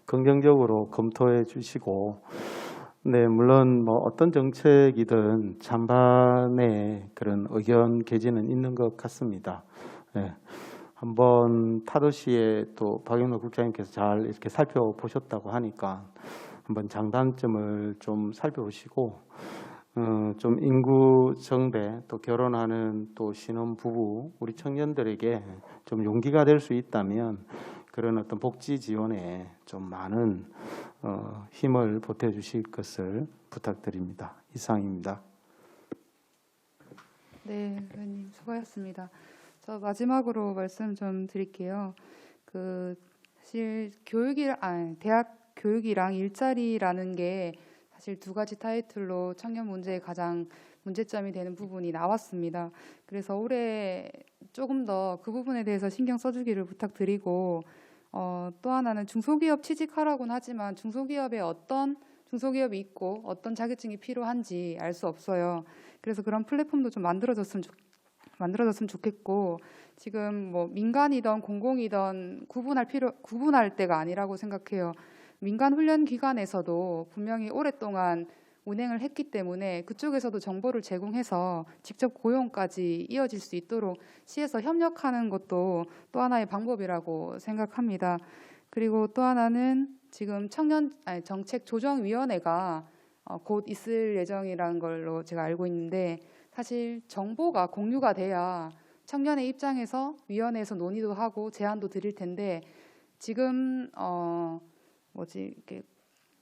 긍정적으로 검토해 주시고, 네, 물론 뭐 어떤 정책이든 찬반의 그런 의견 개진은 있는 것 같습니다. 네, 한번 타도시에 또 박용락 국장님께서 잘 이렇게 살펴보셨다고 하니까 한번 장단점을 좀 살펴보시고, 좀 인구 정대 또 결혼하는 또 신혼 부부 우리 청년들에게 좀 용기가 될 수 있다면 그런 어떤 복지 지원에 좀 많은 힘을 보태주실 것을 부탁드립니다. 이상입니다. 네, 의원님 수고하셨습니다. 저 마지막으로 말씀 좀 드릴게요. 사실 대학 교육이랑 일자리라는 게 사실 두 가지 타이틀로 청년 문제의 가장 문제점이 되는 부분이 나왔습니다. 그래서 올해 조금 더 그 부분에 대해서 신경 써주기를 부탁드리고 또 하나는 중소기업 취직하라고는 하지만 중소기업에 어떤 중소기업이 있고 어떤 자격증이 필요한지 알 수 없어요. 그래서 그런 플랫폼도 좀 만들어졌으면 좋겠고 지금 뭐 민간이든 공공이든 구분할 때가 아니라고 생각해요. 민간 훈련 기관에서도 분명히 오랫동안 운행을 했기 때문에 그쪽에서도 정보를 제공해서 직접 고용까지 이어질 수 있도록 시에서 협력하는 것도 또 하나의 방법이라고 생각합니다. 그리고 또 하나는 지금 정책조정위원회가 곧 있을 예정이라는 걸로 제가 알고 있는데 사실 정보가 공유가 돼야 청년의 입장에서 위원회에서 논의도 하고 제안도 드릴 텐데 지금 이렇게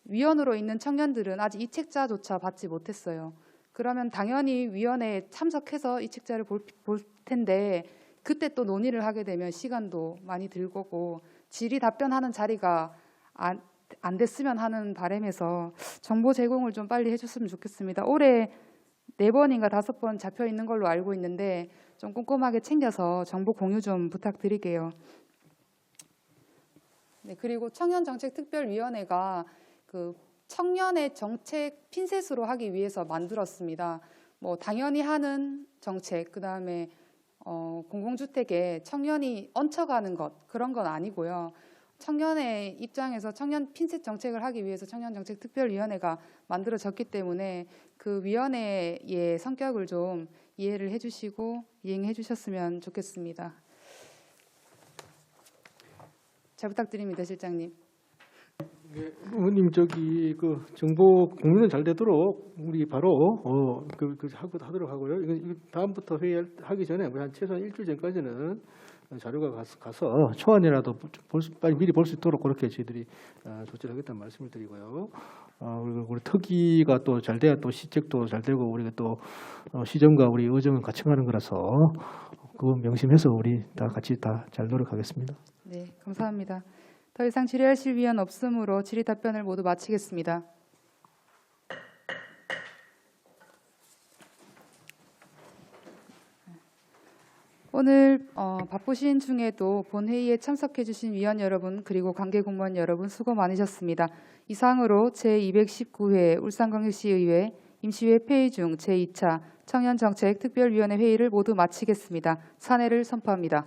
위원으로 있는 청년들은 아직 이 책자조차 받지 못했어요. 그러면 당연히 위원회에 참석해서 이 책자를 볼 텐데 그때 또 논의를 하게 되면 시간도 많이 들 거고 질의 답변하는 자리가 안 됐으면 하는 바람에서 정보 제공을 좀 빨리 해줬으면 좋겠습니다. 올해 4번인가 5번 잡혀 있는 걸로 알고 있는데 좀 꼼꼼하게 챙겨서 정보 공유 좀 부탁드릴게요. 네, 그리고 청년정책특별위원회가 청년의 정책 핀셋으로 하기 위해서 만들었습니다. 뭐 당연히 하는 정책, 그다음에 공공주택에 청년이 얹혀가는 것 그런 건 아니고요. 청년의 입장에서 청년 핀셋 정책을 하기 위해서 청년정책특별위원회가 만들어졌기 때문에 그 위원회의 성격을 좀 이해를 해주시고 이행해 주셨으면 좋겠습니다. 잘 부탁드립니다, 실장님. 네, 의원님 그 정보 공유는 잘 되도록 우리 바로 하도록 하고요. 이거 다음부터 회의하기 전에 한 최소한 일주일 전까지는 자료가 가서 초안이라도 빨리 미리 볼 수 있도록 그렇게 저희들이 조치를 하겠다는 말씀을 드리고요. 그리고 우리 특위가 또 잘 돼야 또 시책도 잘 되고 우리가 또 시정과 우리 의정은 같이 가는 거라서 그거 명심해서 우리 다 같이 다 잘 노력하겠습니다. 네, 감사합니다. 더 이상 질의하실 위원 없으므로 질의 답변을 모두 마치겠습니다. 오늘 바쁘신 중에도 본회의에 참석해 주신 위원 여러분 그리고 관계 공무원 여러분 수고 많으셨습니다. 이상으로 제219회 울산광역시의회 임시회 폐의 중 제2차 청년정책특별위원회 회의를 모두 마치겠습니다. 산회를 선포합니다.